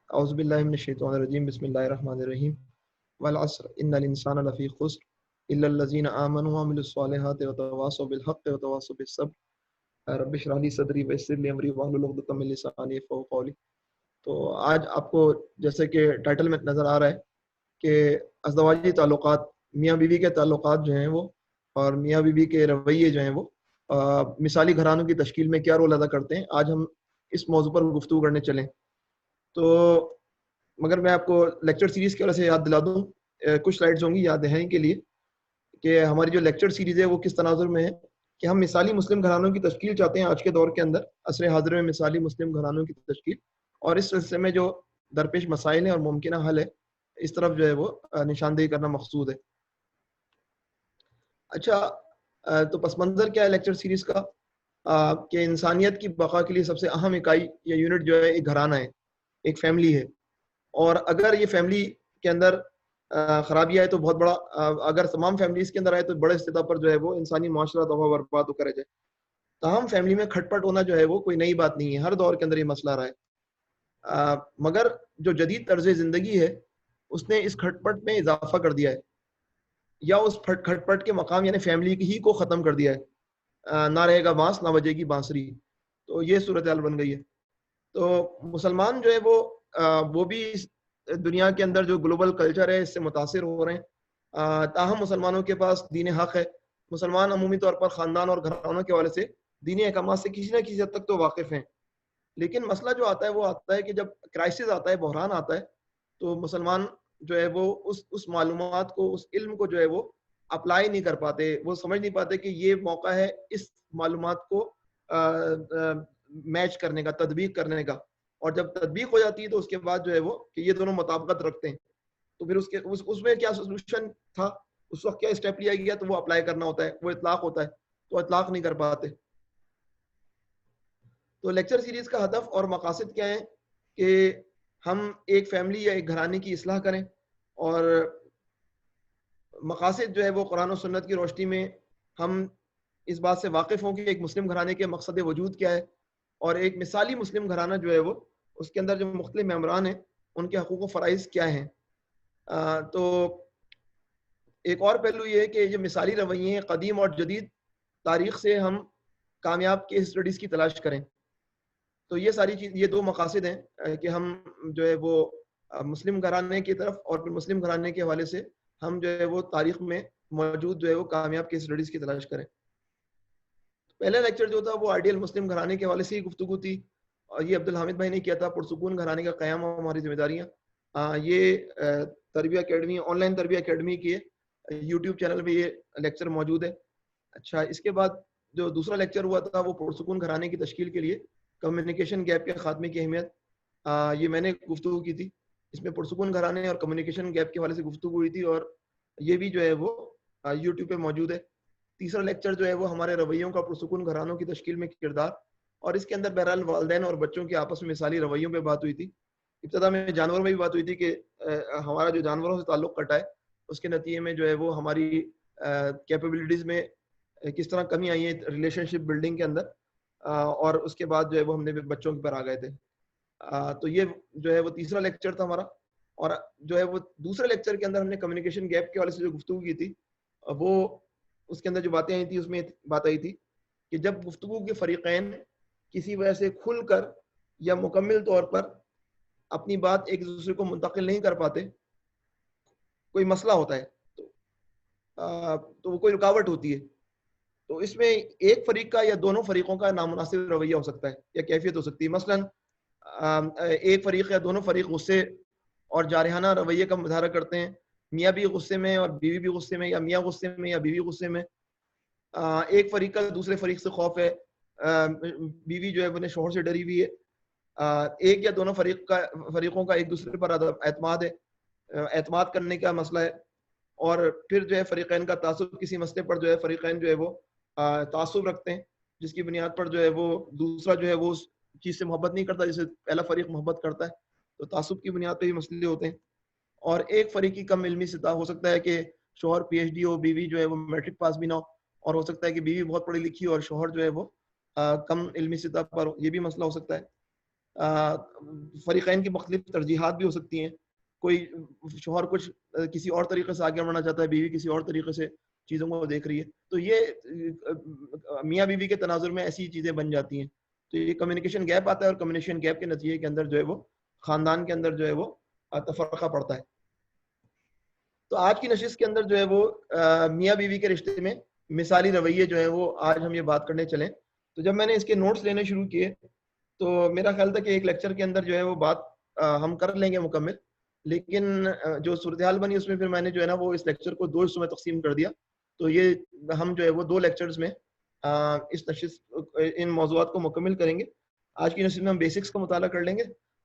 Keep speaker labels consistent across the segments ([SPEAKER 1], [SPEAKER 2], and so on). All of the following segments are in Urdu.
[SPEAKER 1] اعوذ باللہ من الشیطان الرجیم بسم اللہ الرحمن الرحیم والعصر ان الانسان لفی خسر الا الذین آمنوا وعملوا الصالحات وتواصوا بالحق وتواصوا بالصبر رب اشرح لی صدری ویسر لی امری واحلل عقدۃ من لسانی یفقهوا قولی. تو آج آپ کو جیسے کہ ٹائٹل میں نظر آ رہا ہے کہ ازدواجی تعلقات، میاں بیوی کے تعلقات جو ہیں وہ اور میاں بیوی کے رویے جو ہیں وہ مثالی گھرانوں کی تشکیل میں کیا رول ادا کرتے ہیں، آج ہم اس موضوع پر گفتگو کرنے چلیں. تو مگر میں آپ کو لیکچر سیریز کی وجہ سے یاد دلا دوں، کچھ سلائڈز ہوں گی یاد دہانی کے لیے کہ ہماری جو لیکچر سیریز ہے وہ کس تناظر میں ہے کہ ہم مثالی مسلم گھرانوں کی تشکیل چاہتے ہیں آج کے دور کے اندر، عصر حاضر میں مثالی مسلم گھرانوں کی تشکیل، اور اس سلسلے میں جو درپیش مسائل ہیں اور ممکنہ حل ہے اس طرف جو ہے وہ نشاندہی کرنا مقصود ہے. اچھا، تو پس منظر کیا ہے لیکچر سیریز کا کہ انسانیت کی بقا کے لیے سب سے اہم اکائی یا یونٹ جو ہے ایک گھرانہ ہے، ایک فیملی ہے. اور اگر یہ فیملی کے اندر خرابی آئے تو بہت بڑا، اگر تمام فیملیز کے اندر آئے تو بڑے سطح پر جو ہے وہ انسانی معاشرہ تباہ برباد ہو کرے جائے. تاہم فیملی میں کھٹ پٹ ہونا جو ہے وہ کوئی نئی بات نہیں ہے، ہر دور کے اندر یہ مسئلہ رہا ہے. مگر جو جدید طرز زندگی ہے اس نے اس کھٹ پٹ میں اضافہ کر دیا ہے، یا اس کھٹ پٹ کے مقام یعنی فیملی ہی کو ختم کر دیا ہے. نہ رہے گا بانس نہ بجے گی بانسری، تو یہ صورتحال بن گئی ہے. تو مسلمان جو ہے وہ بھی دنیا کے اندر جو گلوبل کلچر ہے اس سے متاثر ہو رہے ہیں. تاہم مسلمانوں کے پاس دین حق ہے. مسلمان عمومی طور پر خاندان اور گھرانوں کے حوالے سے دینی احکامات سے کسی نہ کسی حد تک تو واقف ہیں، لیکن مسئلہ جو آتا ہے وہ آتا ہے کہ جب کرائسس آتا ہے، بحران آتا ہے، تو مسلمان جو ہے وہ اس معلومات کو، اس علم کو جو ہے وہ اپلائی نہیں کر پاتے، وہ سمجھ نہیں پاتے کہ یہ موقع ہے اس معلومات کو میچ کرنے کا، تطبیق کرنے کا. اور جب تطبیق ہو جاتی ہے تو اس کے بعد جو ہے وہ کہ یہ دونوں مطابقت رکھتے ہیں، تو پھر اس میں کیا سولوشن تھا، اس وقت کیا اسٹیپ لیا گیا، تو وہ اپلائی کرنا ہوتا ہے، وہ اطلاق ہوتا ہے، تو اطلاق نہیں کر پاتے. تو لیکچر سیریز کا ہدف اور مقاصد کیا ہے کہ ہم ایک فیملی یا ایک گھرانے کی اصلاح کریں، اور مقاصد جو ہے وہ قرآن و سنت کی روشنی میں ہم اس بات سے واقف ہوں کہ ایک مسلم گھرانے کے مقصد وجود کیا ہے، اور ایک مثالی مسلم گھرانہ جو ہے وہ اس کے اندر جو مختلف ممبران ہیں ان کے حقوق و فرائض کیا ہیں. تو ایک اور پہلو یہ ہے کہ جو مثالی رویے ہیں قدیم اور جدید تاریخ سے ہم کامیاب کیس اسٹڈیز کی تلاش کریں. تو یہ ساری چیز، یہ دو مقاصد ہیں کہ ہم جو ہے وہ مسلم گھرانے کی طرف اور پھر مسلم گھرانے کے حوالے سے ہم جو ہے وہ تاریخ میں موجود جو ہے وہ کامیاب کیس اسٹڈیز کی تلاش کریں. پہلا لیکچر جو تھا وہ آئیڈیل مسلم گھرانے کے حوالے سے ہی گفتگو تھی، اور یہ عبدالحامد بھائی نے کیا تھا، پرسکون گھرانے کا قیام اور ہماری ذمہ داریاں. یہ تربیہ اکیڈمی، آن لائن تربیہ اکیڈمی کی یوٹیوب چینل پہ یہ لیکچر موجود ہے. اچھا، اس کے بعد جو دوسرا لیکچر ہوا تھا وہ پرسکون گھرانے کی تشکیل کے لیے کمیونیکیشن گیپ کے خاتمے کی اہمیت، یہ میں نے گفتگو کی تھی. اس میں پرسکون گھرانے اور کمیونیکیشن گیپ کے حوالے سے گفتگو ہوئی تھی، اور یہ بھی جو ہے وہ یوٹیوب پہ موجود ہے. تیسرا لیکچر جو ہے وہ ہمارے رویوں کا پرسکون گھرانوں کی تشکیل میں کردار، اور اس کے اندر بہرحال والدین اور بچوں کے آپس میں مثالی رویوں پہ بات ہوئی تھی. ابتدا میں جانوروں میں بھی بات ہوئی تھی کہ ہمارا جو جانوروں سے تعلق کٹا ہے اس کے نتیجے میں جو ہے وہ ہماری کیپیبلٹیز میں کس طرح کمی آئی ہے ریلیشن شپ بلڈنگ کے اندر، اور اس کے بعد جو ہے وہ ہم نے بچوں کے پر آ گئے تھے. تو یہ جو ہے وہ تیسرا لیکچر تھا ہمارا. اور جو ہے وہ دوسرے لیکچر کے اندر ہم نے کمیونیکیشن گیپ کے حوالے سے جو گفتگو کی تھی، وہ اس کے اندر جو باتیں آئی تھی اس میں بات آئی تھی کہ جب گفتگو کے فریقین کسی وجہ سے کھل کر یا مکمل طور پر اپنی بات ایک دوسرے کو منتقل نہیں کر پاتے، کوئی مسئلہ ہوتا ہے تو وہ کوئی رکاوٹ ہوتی ہے، تو اس میں ایک فریق کا یا دونوں فریقوں کا نامناسب رویہ ہو سکتا ہے یا کیفیت ہو سکتی ہے. مثلا ایک فریق یا دونوں فریق غصے اور جارحانہ رویے کا مظاہرہ کرتے ہیں، میاں بھی غصے میں اور بیوی بھی غصے میں، یا میاں غصے میں یا بیوی غصے میں. ایک فریق کا دوسرے فریق سے خوف ہے، بیوی جو ہے وہ شوہر سے ڈری ہوئی ہے. ایک یا دونوں فریقوں کا ایک دوسرے پر اعتماد ہے، اعتماد کرنے کا مسئلہ ہے. اور پھر جو ہے فریقین کا تعصب، کسی مسئلے پر جو ہے فریقین جو ہے وہ تعصب رکھتے ہیں جس کی بنیاد پر جو ہے وہ دوسرا جو ہے وہ اس چیز سے محبت نہیں کرتا جسے پہلا فریق محبت کرتا ہے، تو تعصب کی بنیاد پہ بھی مسئلے ہوتے ہیں. اور ایک فریق کی کم علمی سطح، ہو سکتا ہے کہ شوہر پی ایچ ڈی ہو، بیوی جو ہے وہ میٹرک پاس بھی نہ ہو، اور ہو سکتا ہے کہ بیوی بہت پڑھی لکھی اور شوہر جو ہے وہ کم علمی سطح پر، یہ بھی مسئلہ ہو سکتا ہے. فریقین کی مختلف ترجیحات بھی ہو سکتی ہیں. کوئی شوہر کچھ کسی اور طریقے سے آگے بڑھنا چاہتا ہے, بیوی کسی اور طریقے سے چیزوں کو دیکھ رہی ہے, تو یہ میاں بیوی کے تناظر میں ایسی چیزیں بن جاتی ہیں. تو یہ کمیونیکیشن گیپ آتا ہے, اور کمیونیکیشن گیپ کے نتیجے کے اندر جو ہے وہ خاندان کے اندر جو ہے وہ تفرقہ پڑتا ہے. تو آج کی نشست کے اندر جو ہے وہ میاں بیوی کے رشتے میں مثالی رویے جو ہیں وہ آج ہم یہ بات کرنے چلیں. تو جب میں نے اس کے نوٹس لینے شروع کیے تو میرا خیال تھا کہ ایک لیکچر کے اندر جو ہے وہ بات ہم کر لیں گے مکمل, لیکن جو صورتحال بنی اس میں پھر میں نے جو ہے نا وہ اس لیکچر کو 2 حصوں میں تقسیم کر دیا. تو یہ ہم جو ہے وہ 2 لیکچرز میں اس نشست ان موضوعات کو مکمل کریں گے. آج کی نشست میں ہم بیسکس کا مطالعہ کر لیں گے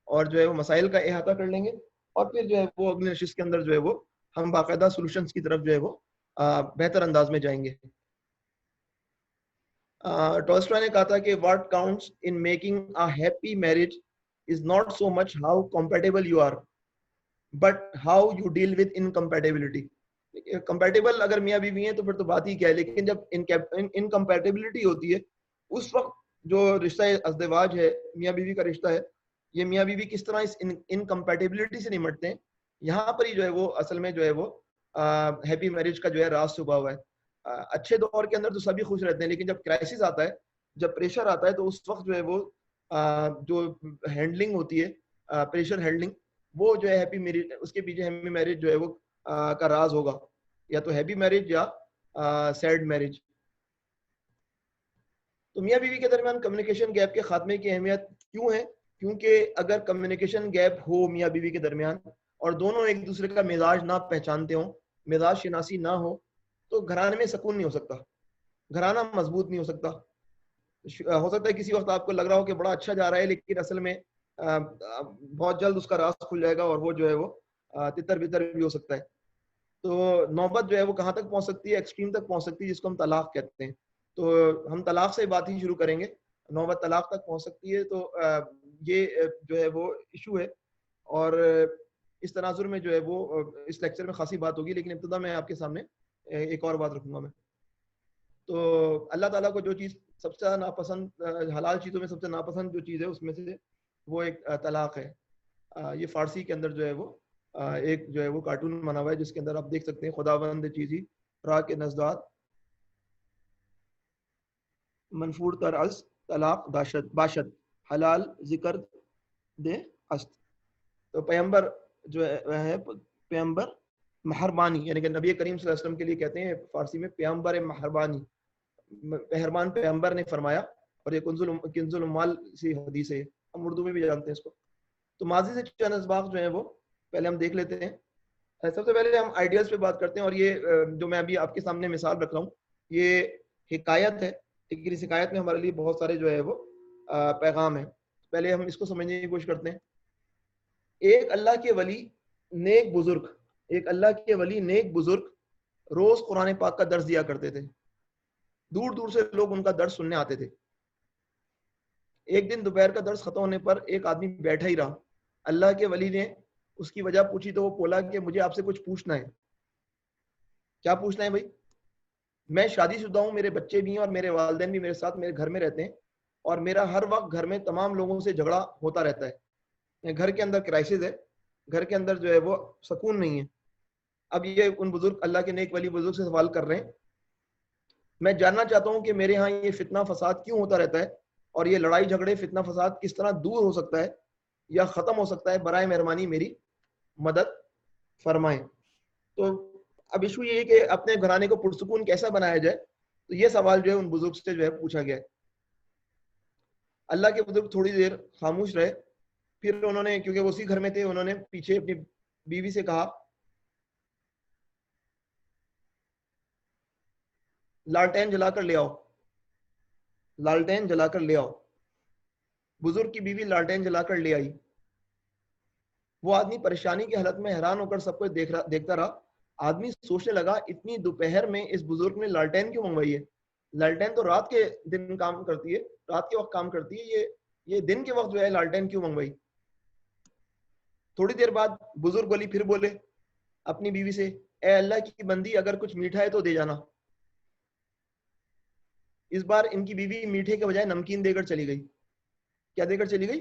[SPEAKER 1] اور جو ہے وہ مسائل کا احاطہ کر لیں گے, اور پھر جو ہے وہ اگلی نشست کے اندر جو ہے وہ ہم باقاعدہ سولوشنز کی طرف جو ہے وہ بہتر انداز میں جائیں گے. ٹولسٹوائے نے کہا تھا کہ what counts in making a happy marriage is not so much how compatible you are but how you deal with incompatibility. Compatible اگر میاں بیوی ہیں تو پھر تو بات ہی کیا ہے, لیکن جب انکمپیٹیبلٹی ہوتی ہے اس وقت جو رشتہ ازدواج ہے, میاں بیوی کا رشتہ ہے, یہ میاں بیوی کس طرح اس انکمپیٹیبلٹی سے نمٹتے ہیں, یہاں پر ہی جو ہے وہ اصل میں جو ہے وہ ہیپی میرج کا جو ہے راز چھپا ہوا ہے. اچھے دور کے اندر تو سبھی خوش رہتے ہیں, لیکن جب کرائسس آتا ہے, جب پریشر آتا ہے, تو اس وقت جو ہے وہ جو ہینڈلنگ ہوتی ہے, پریشر ہینڈلنگ, وہ جو ہے ہیپی میرج, اس کے پیچھے ہیپی میرج جو ہے وہ کا راز ہوگا, یا تو ہیپی میرج یا سیڈ میرج. تو میاں بیوی کے درمیان کمیونیکیشن گیپ کے خاتمے کی اہمیت کیوں ہے؟ کیونکہ اگر کمیونیکیشن گیپ ہو میاں بیوی کے درمیان اور دونوں ایک دوسرے کا مزاج نہ پہچانتے ہوں, مزاج شناسی نہ ہو, تو گھرانے میں سکون نہیں ہو سکتا, گھرانہ مضبوط نہیں ہو سکتا. ہو سکتا ہے کسی وقت آپ کو لگ رہا ہو کہ بڑا اچھا جا رہا ہے, لیکن اصل میں بہت جلد اس کا راز کھل جائے گا اور وہ جو ہے وہ تتر بتر بھی ہو سکتا ہے. تو نوبت جو ہے وہ کہاں تک پہنچ سکتی ہے؟ ایکسٹریم تک پہنچ سکتی ہے, جس کو ہم طلاق کہتے ہیں. تو ہم طلاق سے بات ہی شروع کریں گے, نوبت طلاق تک پہنچ سکتی ہے. تو یہ جو ہے وہ ایشو ہے, اور اس تناظر میں جو ہے وہ اس لیکچر میں خاصی بات ہوگی, لیکن ابتدا میں آپ کے سامنے ایک اور بات رکھوں گا میں. تو اللہ تعالیٰ کو جو چیز سب سے ناپسند, حلال چیزوں میں سب سے ناپسند جو چیز ہے اس میں سے وہ ایک طلاق ہے. یہ فارسی کے اندر جو ہے وہ ایک جو ہے وہ کارٹون بنا ہوا ہے, جس کے اندر آپ دیکھ سکتے ہیں خداوند چیزی را کے نزداد منفور تر از طلاق باشد حلال ذکر دے است. تو پیغمبر جو ہے پیغمبر مہربانی, یعنی کہ نبی کریم صلی اللہ علیہ وسلم کے لیے کہتے ہیں فارسی میں پیغمبر مہربانی, مہربان پیغمبر نے فرمایا, اور یہ کنز الاموال سی حدیث ہے, ہم اردو میں بھی جانتے ہیں اس کو. تو ماضی سے چند اسباق جو ہیں وہ پہلے ہم دیکھ لیتے ہیں. سب سے پہلے ہم آئیڈیاز پہ بات کرتے ہیں, اور یہ جو میں ابھی آپ کے سامنے مثال رکھ رہا ہوں یہ حکایت ہے, لیکن اس حکایت میں ہمارے لیے بہت سارے جو ہے وہ پیغام ہیں. پہلے ہم اس کو سمجھنے کی کوشش کرتے ہیں. ایک اللہ کے ولی نیک بزرگ روز قرآن پاک کا درس دیا کرتے تھے. دور دور سے لوگ ان کا درس سننے آتے تھے. ایک دن دوپہر کا درس ختم ہونے پر ایک آدمی بیٹھا ہی رہا. اللہ کے ولی نے اس کی وجہ پوچھی تو وہ بولا کہ مجھے آپ سے کچھ پوچھنا ہے. کیا پوچھنا ہے بھائی؟ میں شادی شدہ ہوں, میرے بچے بھی ہیں, اور میرے والدین بھی میرے ساتھ میرے گھر میں رہتے ہیں, اور میرا ہر وقت گھر میں تمام لوگوں سے جھگڑا ہوتا رہتا ہے. گھر کے اندر کرائسس ہے, گھر کے اندر جو ہے وہ سکون نہیں ہے. اب یہ ان بزرگ, اللہ کے نیک ولی بزرگ سے سوال کر رہے ہیں, میں جاننا چاہتا ہوں کہ میرے ہاں یہ فتنہ فساد کیوں ہوتا رہتا ہے, اور یہ لڑائی جھگڑے فتنہ فساد کس طرح دور ہو سکتا ہے یا ختم ہو سکتا ہے, برائے مہربانی میری مدد فرمائیں. تو اب ایشو یہ ہے کہ اپنے گھرانے کو پرسکون کیسا بنایا جائے, تو یہ سوال جو ہے ان بزرگ سے جو ہے پوچھا گیا ہے. اللہ کے بزرگ تھوڑی دیر خاموش رہے, پھر انہوں نے, کیونکہ وہ اسی گھر میں تھے, انہوں نے پیچھے اپنی بیوی سے کہا لالٹین جلا کر لے آؤ, لالٹین جلا کر لے آؤ. بزرگ کی بیوی لالٹین جلا کر لے آئی. وہ آدمی پریشانی کی حالت میں حیران ہو کر سب کو دیکھتا رہا. آدمی سوچنے لگا اتنی دوپہر میں اس بزرگ نے لالٹین کیوں منگوائی ہے؟ لالٹین تو رات کے دن کام کرتی ہے, رات کے وقت کام کرتی ہے, یہ دن کے وقت جو ہے لالٹین کیوں منگوائی؟ تھوڑی دیر بعد بزرگ ولی پھر بولے اپنی بیوی سے, اے اللہ کی بندی, اگر کچھ میٹھا ہے تو دے جانا. اس بار ان کی بیوی میٹھے کے بجائے نمکین دے کر چلی گئی. کیا دے کر چلی گئی؟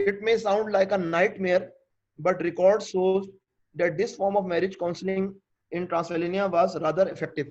[SPEAKER 1] It may sound like a nightmare, but record shows that this form of marriage counseling in Transylvania was rather effective.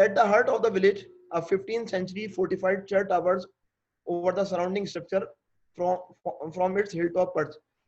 [SPEAKER 1] at the heart of the village, a 15th century fortified church towers over the surrounding structure from its hilltop perch.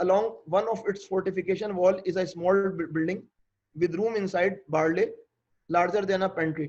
[SPEAKER 1] along one of its fortification wall is a small building with room inside barley larger than a pantry.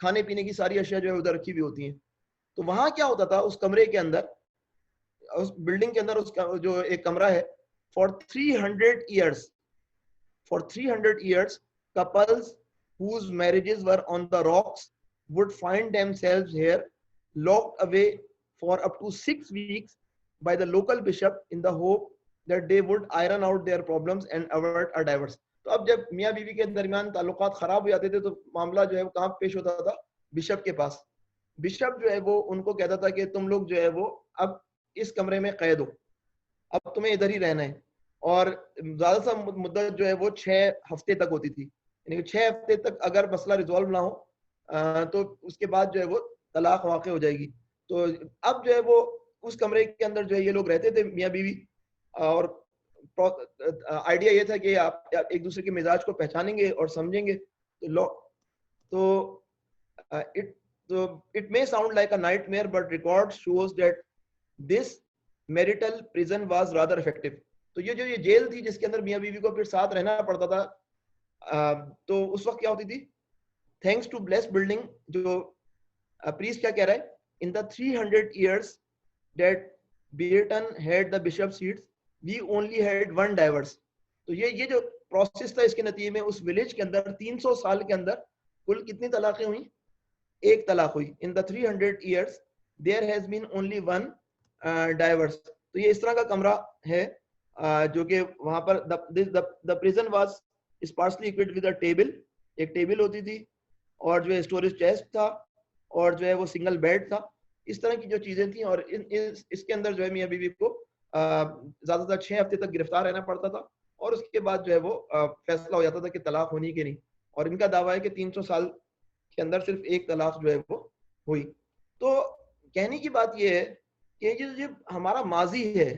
[SPEAKER 1] کھانے پینے کی ساری اشیاء جو ہے ادھر رکھی ہوئی ہوتی ہیں. تو وہاں کیا ہوتا تھا اس کمرے کے اندر, اس بلڈنگ کے اندر اس کا جو ایک کمرہ ہے, for 300 years couples whose marriages were on the rocks would find themselves here locked away for up to 6 weeks by the local bishop in the hope that they would iron out their problems and avert a divorce. تو اب جب میاں بیوی کے درمیان تعلقات خراب ہو جاتے تھے تو معاملہ جو ہے وہ کہاں پیش ہوتا تھا؟ بشپ کے پاس. بشپ جو ہے وہ ان کو کہتا تھا کہ تم لوگ جو ہے وہ اب اس کمرے میں قید ہو, اب تمہیں ادھر ہی رہنا ہے. اور زیادہ سا مدت جو ہے وہ 6 ہفتے تک ہوتی تھی, یعنی 6 ہفتے تک اگر مسئلہ ریزالو نہ ہو تو اس کے بعد جو ہے وہ طلاق واقع ہو جائے گی. تو اب جو ہے وہ اس کمرے کے اندر جو ہے یہ لوگ رہتے تھے میاں بیوی, اور آئیڈیا یہ تھا کہ آپ ایک دوسرے کے مزاج کو پہچانیں گے اور سمجھیں گے. تو it may sound like a nightmare, but record shows that this marital prison was rather effective. تو یہ جو یہ جیل تھی جس کے اندر میاں بیوی کو پھر ساتھ رہنا پڑتا تھا, تو اس وقت کیا ہوتی تھی؟ thanks to blessed building, جو priest کیا کہہ رہا ہے, in the 300 years that Beaton had the bishop seats, we only had one divorce. تو یہ جو پروسیس تھا, اس کے نتیجے میں اس ولیج کے اندر 300 سال کے اندر کل کتنی طلاقیں ہوئیں؟ ایک طلاق ہوئی. in the 300 years there has been only one divorce. تو یہ اس طرح کا کمرہ ہے جو کہ وہاں پر the prison was sparsely equipped with a table, ایک ٹیبل ہوتی تھی, اور جو ہے اسٹوریج چیسٹ تھا, اور جو ہے وہ سنگل بیڈ تھا. اس طرح کی جو چیزیں تھیں, اور اس کے اندر جو ہے میاں بیوی کو زیادہ تر 6 ہفتے تک گرفتار رہنا پڑتا تھا, اور اس کے بعد جو ہے وہ فیصلہ ہو جاتا تھا کہ طلاق ہونی کہ نہیں. اور ان کا دعویٰ ہے کہ 300 سال کے اندر صرف ایک طلاق جو ہے وہ ہوئی. تو کہنے کی بات یہ ہے کہ جو ہمارا ماضی ہے,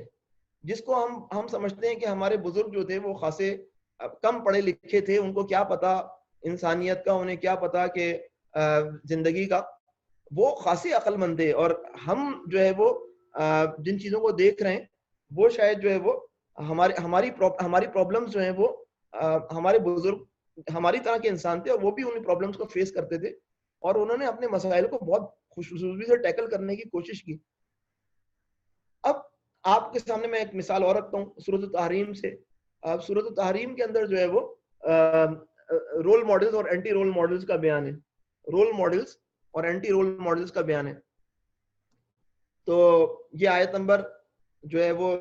[SPEAKER 1] جس کو ہم سمجھتے ہیں کہ ہمارے بزرگ جو تھے وہ خاصے کم پڑھے لکھے تھے, ان کو کیا پتا انسانیت کا, انہیں کیا پتا کہ زندگی کا, وہ خاصی عقل مند تھے. اور ہم جو ہے وہ جن چیزوں کو دیکھ رہے ہیں وہ شاید جو ہے وہ ہماری پرابلمز جو ہیں وہ ہمارے بزرگ ہماری طرح کے انسان تھے, اور وہ بھی ان پرابلمز کو فیس کرتے تھے, اور انہوں نے اپنے مسائل کو بہت خوشصوصی سے ٹیکل کرنے کی کوشش کی. اب آپ کے سامنے میں ایک مثال اور رکھتا ہوں سورۃ التحریم سے. اب سورۃ التحریم کے اندر جو ہے وہ رول ماڈلز اور اینٹی رول ماڈلز کا بیان ہے. رول ماڈلز اور اینٹی رول ماڈلز کا بیان ہے. تو یہ آیت نمبر جو ہے وہ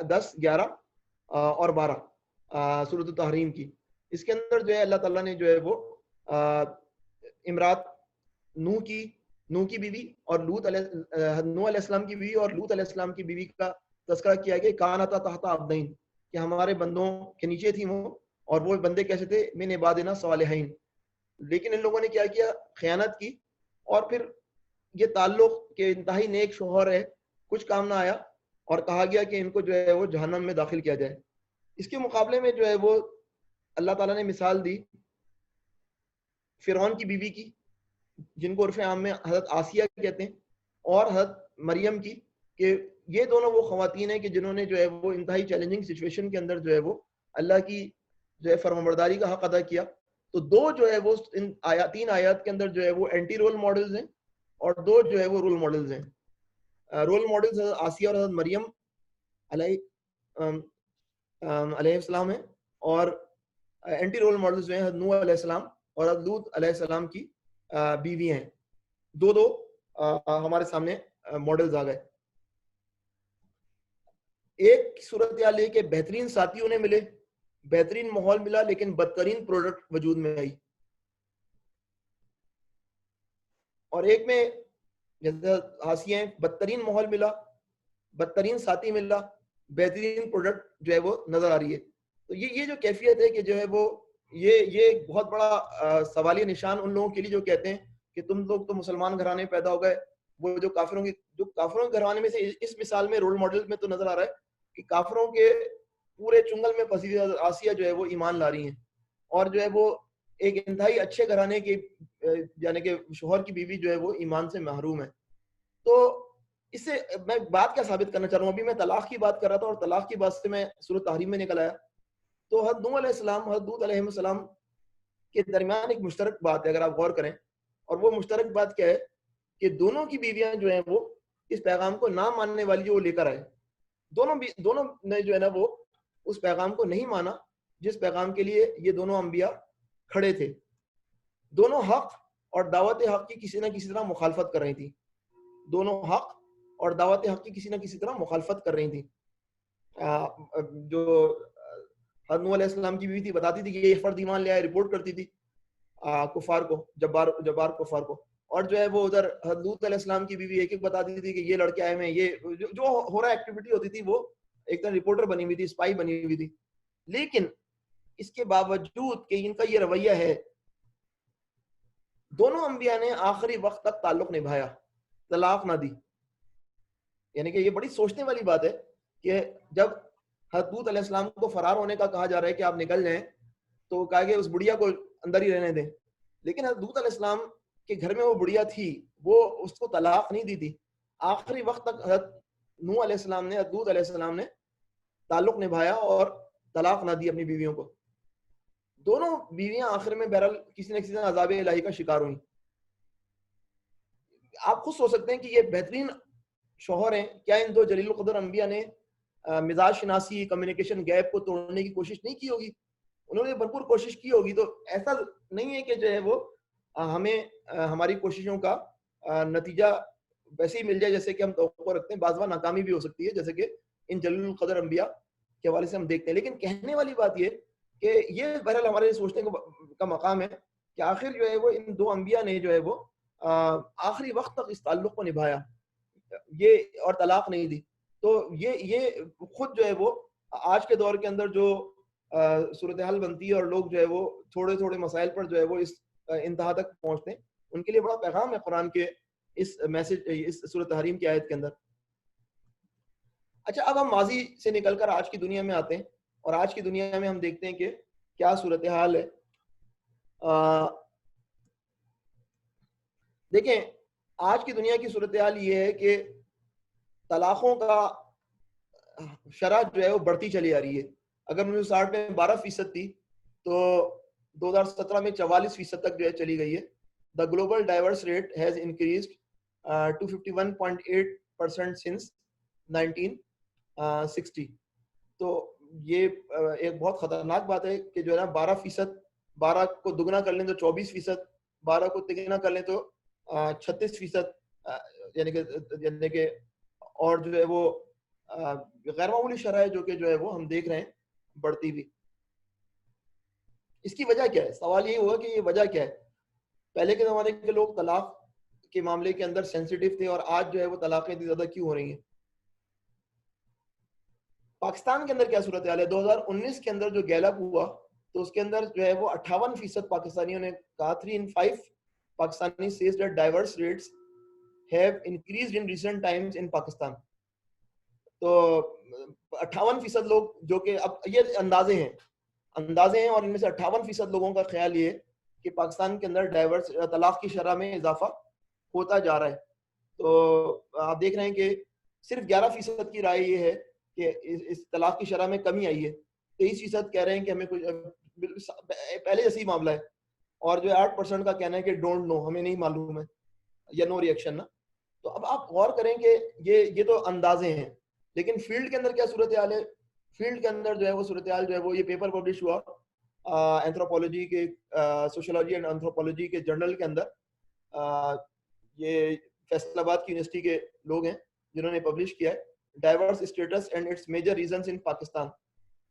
[SPEAKER 1] 10, 11 اور 12 سورۃ التحریم کی. اس کے اندر جو ہے اللہ تعالیٰ نے جو ہے وہ امرات نوح کی بیوی اور نوح علیہ السلام کی بیوی اور لوط علیہ السلام کی بیوی کا تذکرہ کیا گیا. کانتا تحت عبدین, کہ ہمارے بندوں کے نیچے تھی وہ, اور وہ بندے کیسے تھے؟ من عبادنا صالحین. لیکن ان لوگوں نے کیا کیا؟ خیانت کی, اور پھر یہ تعلق کہ انتہائی نیک شوہر ہے کچھ کام نہ آیا, اور کہا گیا کہ ان کو جو ہے وہ جہنم میں داخل کیا جائے. اس کے مقابلے میں جو ہے وہ اللہ تعالیٰ نے مثال دی فرعون کی بیوی کی, جن کو عرف عام میں حضرت آسیہ کہتے ہیں, اور حضرت مریم کی, کہ یہ دونوں وہ خواتین ہیں کہ جنہوں نے جو ہے وہ انتہائی چیلنجنگ سچویشن کے اندر جو ہے وہ اللہ کی جو ہے فرمانبرداری کا حق ادا کیا. تو دو جو ہے وہ ان 3 آیات کے اندر جو ہے وہ اینٹی رول ماڈلز ہیں, اور 2 جو ہے وہ رول ماڈلز ہیں. رول ماڈلز حضرت آسیہ اور حضرت مریم علیہ السلام ہیں, اور اینٹی رول ماڈلز جو ہیں حضرت نوح علیہ السلام اور حضرت لوط علیہ السلام کی بیوی ہیں. 2 ہمارے سامنے ماڈلز آ گئے. ایک صورتحال یہ کہ بہترین ساتھی انہیں ملے, بہترین ماحول ملا, لیکن بدترین پروڈکٹ وجود میں آئی. اور ایک میں جیسے آسیہ ہیں, بدترین ماحول ملا, بدترین ساتھی ملا, بہترین پروڈکٹ جو ہے وہ نظر آ رہی ہے. تو یہ جو کیفیت ہے کہ جو ہے وہ یہ ایک بہت بڑا سوالیہ نشان ان لوگوں کے لیے جو کہتے ہیں کہ تم لوگ تو مسلمان گھرانے میں پیدا ہو گئے. وہ جو کافروں کے گھرانے میں سے اس مثال میں رول ماڈل میں تو نظر آ رہا ہے کہ کافروں کے پورے چنگل میں پھنسی آسیہ جو ہے وہ ایمان لا رہی ہیں, اور جو ہے وہ ایک انتہائی اچھے گھرانے کی یعنی کہ شوہر کی بیوی جو ہے وہ ایمان سے محروم ہے. تو اس سے میں بات کیا ثابت کرنا چاہ رہا ہوں؟ ابھی میں طلاق کی بات کر رہا تھا, اور طلاق کی بات سے میں سورۃ تحریم میں نکل آیا. تو حضرت نوح علیہ السلام حضرت لوط علیہ السلام کے درمیان ایک مشترک بات ہے. اگر آپ غور کریں اور وہ مشترک بات کیا ہے کہ دونوں کی بیویاں جو ہیں وہ اس پیغام کو نہ ماننے والی جو وہ لے کر آئے. دونوں نے جو ہے نا وہ اس پیغام کو نہیں مانا جس پیغام کے لیے یہ دونوں انبیاء کھڑے تھے. دونوں حق اور دعوت حق کی کسی نہ کسی طرح مخالفت کر رہی تھی. دونوں حق اور دعوت حق کی کسی نہ کسی طرح مخالفت کر رہی تھی. جو حضرت نوح علیہ السلام کی بیوی تھی بتاتی تھی کہ یہ فرد ایمان لے آئے, رپورٹ کرتی تھی کفار کو, جبار کفار کو. اور جو ہے وہ ادھر حضرت لوط علیہ السلام کی بیوی ایک ایک بتاتی تھی کہ یہ لڑکے آئے ہوئے ہیں, یہ جو ہو رہا ایکٹیویٹی ہوتی تھی وہ ایک طرح رپورٹر بنی ہوئی تھی, اسپائی بنی ہوئی تھی. لیکن اس کے باوجود کہ ان کا یہ رویہ ہے, دونوں انبیاء نے آخری وقت تک تعلق نبھایا, طلاق نہ دی. یعنی کہ یہ بڑی سوچنے والی بات ہے کہ جب حضرت لوط علیہ السلام کو فرار ہونے کا کہا جا رہا ہے کہ آپ نکل جائیں, تو کہا کہ اس بڑھیا کو اندر ہی رہنے دیں. لیکن حضرت لوط علیہ السلام کے گھر میں وہ بڑھیا تھی, وہ اس کو طلاق نہیں دی تھی. آخری وقت تک حضرت نوح علیہ السلام نے, حضرت لوط علیہ السلام نے تعلق نبھایا اور طلاق نہ دی اپنی بیویوں کو. دونوں بیویاں آخر میں بہرحال کسی نہ کسی عذاب الہی کا شکار ہوئیں. آپ خود سوچ سکتے ہیں کہ یہ بہترین شوہر ہیں, کیا ان دو جلیل القدر انبیاء نے مزاج شناسی, کمیونیکیشن گیپ کو توڑنے کی کوشش نہیں کی ہوگی؟ انہوں نے بھرپور کوشش کی ہوگی. تو ایسا نہیں ہے کہ جو ہے وہ ہمیں ہماری کوششوں کا نتیجہ ویسے ہی مل جائے جیسے کہ ہم توقع رکھتے ہیں. بعض بار ناکامی بھی ہو سکتی ہے, جیسے کہ ان جلیل القدر انبیاء کے حوالے سے ہم دیکھتے ہیں. لیکن کہنے والی بات یہ کہ یہ بہرحال ہمارے سوچنے کا مقام ہے کہ آخر جو ہے وہ ان دو انبیاء نے جو ہے وہ آخری وقت تک اس تعلق کو نبھایا, یہ اور طلاق نہیں دی. تو یہ خود جو ہے وہ آج کے دور کے اندر جو صورتحال بنتی ہے اور لوگ جو ہے وہ تھوڑے تھوڑے مسائل پر جو ہے وہ اس انتہا تک پہنچتے ہیں, ان کے لیے بڑا پیغام ہے قرآن کے اس میسج, اس سورۃ تحریم کی آیت کے اندر. اچھا, اب ہم ماضی سے نکل کر آج کی دنیا میں آتے ہیں, اور آج کی دنیا میں ہم دیکھتے ہیں کہ کیا صورتحال ہے. دیکھیں, آج کی دنیا کی صورتحال یہ ہے کہ طلاقوں کا شرح جو ہے وہ بڑھتی چلی آ رہی ہے. اگر 1960 میں 12% تھی تو 2017 میں 44% تک جو ہے چلی گئی ہے. The global divorce rate has increased to 51.8% since 1960. تو یہ ایک بہت خطرناک بات ہے کہ جو ہے نا 12%, 12 کو دگنا کر لیں تو 24%, 12 کو تگنا کر لیں تو 36%, یعنی کہ اور جو ہے وہ غیر معمولی شرح جو کہ جو ہے وہ ہم دیکھ رہے ہیں بڑھتی بھی. اس کی وجہ کیا ہے؟ سوال یہ ہوا کہ یہ وجہ کیا ہے. پہلے کے زمانے کے لوگ طلاق کے معاملے کے اندر سینسیٹیو تھے, اور آج جو ہے وہ طلاقیں اتنی زیادہ کیوں ہو رہی ہیں؟ پاکستان کے اندر کیا صورتحال ہے؟ 2019 کے اندر جو گیلپ ہوا تو اس کے اندر جو ہے وہ 58% پاکستانیوں نے کہا, 3 in 5 Pakistani says that divorce rates have increased in recent times in Pakistan. تو 58% لوگ, جو کہ اب یہ اندازے ہیں, اور ان میں سے 58% لوگوں کا خیال یہ کہ پاکستان کے اندر ڈائیورس طلاق کی شرح میں اضافہ ہوتا جا رہا ہے. تو آپ دیکھ رہے ہیں کہ صرف 11% کی رائے یہ ہے کہ اس طلاق کی شرح میں کمی آئی ہے. 23% کہہ رہے ہیں کہ ہمیں کچھ پہلے جیسے ہی معاملہ ہے, اور جو 8% کا کہنا ہے کہ ڈونٹ نو, ہمیں نہیں معلوم ہے, یا نو ریئیکشن نا. تو اب آپ غور کریں کہ یہ تو اندازے ہیں, لیکن فیلڈ کے اندر کیا صورتحال ہے؟ فیلڈ کے اندر جو ہے وہ صورتحال جو ہے وہ, یہ پیپر پبلش ہوا اینتھروپولوجی کے, سوشولوجی اینڈ اینتھروپولوجی کے جرنل کے اندر. یہ فیصل آباد کی یونیورسٹی کے لوگ ہیں جنہوں نے پبلش کیا ہے, divorce status and its major reasons in Pakistan.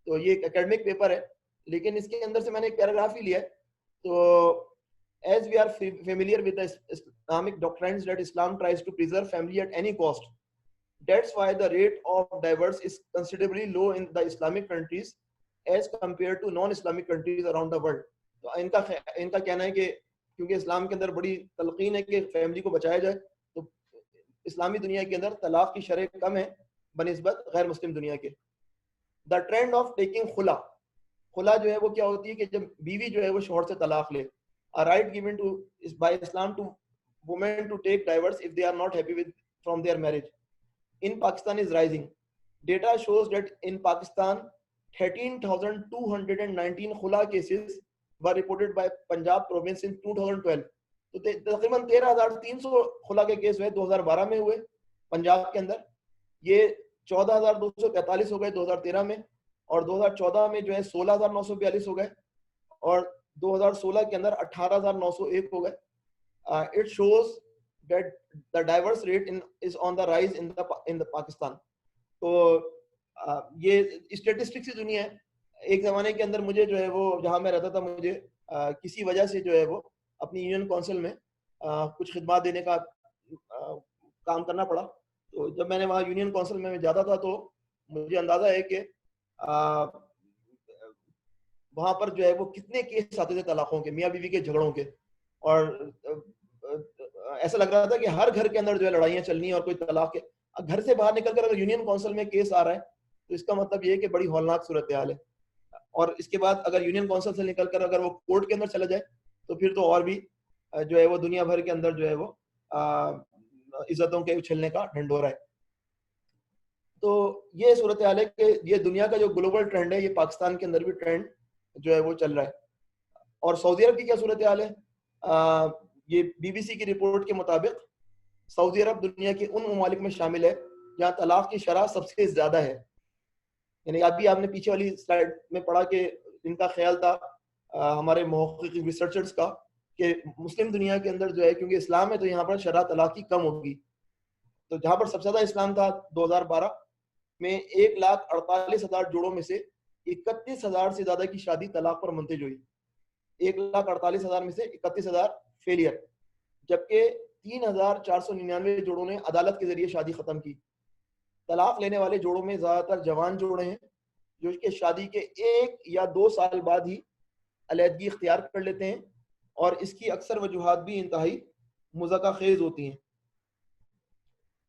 [SPEAKER 1] تو یہ ایک اکیڈمک پیپر ہے, لیکن اس کے اندر سے میں نے ایک پیراگراف ہی لیا ہے. تو as we are familiar with the Islamic doctrines that Islam tries to preserve family at any cost, that's why the rate of divorce is considerably low in the Islamic countries as compared to non-Islamic countries around the world. تو ان کا کہنا ہے کہ کیونکہ اسلام کے اندر بڑی تلقین ہے کہ فیملی کو بچایا جائے, تو اسلامی دنیا کے اندر طلاق کی شرح کم ہے بنسبت غیر مسلم دنیا کے. دا ٹرینڈ آف ٹیکنگ خلا جو ہے وہ کیا ہوتی ہے کہ جب بیوی جو ہے وہ شوہر سے طلاق لے, a right given to by Islam to women to take divorce if they are not happy with from their marriage in Pakistan is rising. Data shows that in Pakistan 13,219 khula cases were reported by Punjab province in 2012. تو تقریباً 13,300 خلا کے کیس ہوئے 2012 میں ہوئے پنجاب کے اندر. یہ 14,243 ہو گئے 2013 میں, اور 2014 میں جو ہے 16,942 ہو گئے, اور 2016 کے اندر 18,901 ہو گئے. It shows that the divorce rate is on the rise in the Pakistan. تو یہ اسٹیٹسٹکس کی دنیا ہے. ایک زمانے کے اندر مجھے جو ہے وہ, جہاں میں رہتا تھا, مجھے کسی وجہ سے جو ہے وہ اپنی یونین کونسل میں کچھ خدمات دینے کا کام کرنا پڑا. تو جب میں نے وہاں یونین کونسل میں جاتا تھا تو مجھے اندازہ ہے کہ وہاں پر جو ہے وہ کتنے کیس آتے تھے طلاقوں کے, میاں بیوی کے جھگڑوں کے, اور ایسا لگ رہا تھا کہ ہر گھر کے اندر جو ہے لڑائیاں چلنی ہیں اور کوئی طلاق کے. گھر سے باہر نکل کر اگر یونین کونسل میں کیس آ رہا ہے تو اس کا مطلب یہ ہے کہ بڑی ہولناک صورتحال ہے. اور اس کے بعد اگر یونین کونسل سے نکل کر اگر وہ کورٹ کے اندر چلا جائے تو پھر تو اور بھی جو ہے وہ دنیا بھر کے اندر جو ہے وہ عزتوں کے اچھلنے کا ڈھنڈورا ہے. تو یہ صورتحال ہے کہ یہ دنیا کا جو گلوبل ٹرینڈ ہے, یہ پاکستان کے اندر بھی ٹرینڈ جو ہے وہ چل رہا ہے. اور سعودی عرب کی کیا صورتحال ہے؟ یہ BBC کی رپورٹ کے مطابق سعودی عرب دنیا کے ان ممالک میں شامل ہے جہاں طلاق کی شرح سب سے زیادہ ہے. یعنی ابھی آپ نے پیچھے والی سلائڈ میں پڑھا کہ ان کا خیال تھا ہمارے محقق ریسرچرز کا کہ مسلم دنیا کے اندر جو ہے, کیونکہ اسلام ہے تو یہاں پر شرح طلاق کی کم ہوگی. تو جہاں پر سب سے زیادہ اسلام تھا 2012 میں 1,48,000 جوڑوں میں سے 31,000 سے زیادہ کی شادی طلاق پر منتج ہوئی. 1,48,000 میں سے 31,000 فیلئر, جبکہ 3,499 جوڑوں نے عدالت کے ذریعے شادی ختم کی. طلاق لینے والے جوڑوں میں زیادہ تر جوان جوڑے ہیں جو کہ شادی کے 1 یا 2 سال بعد ہی علیحدگی اختیار کر لیتے ہیں, اور اس کی اکثر وجوہات بھی انتہائی مضحکہ خیز ہوتی ہیں.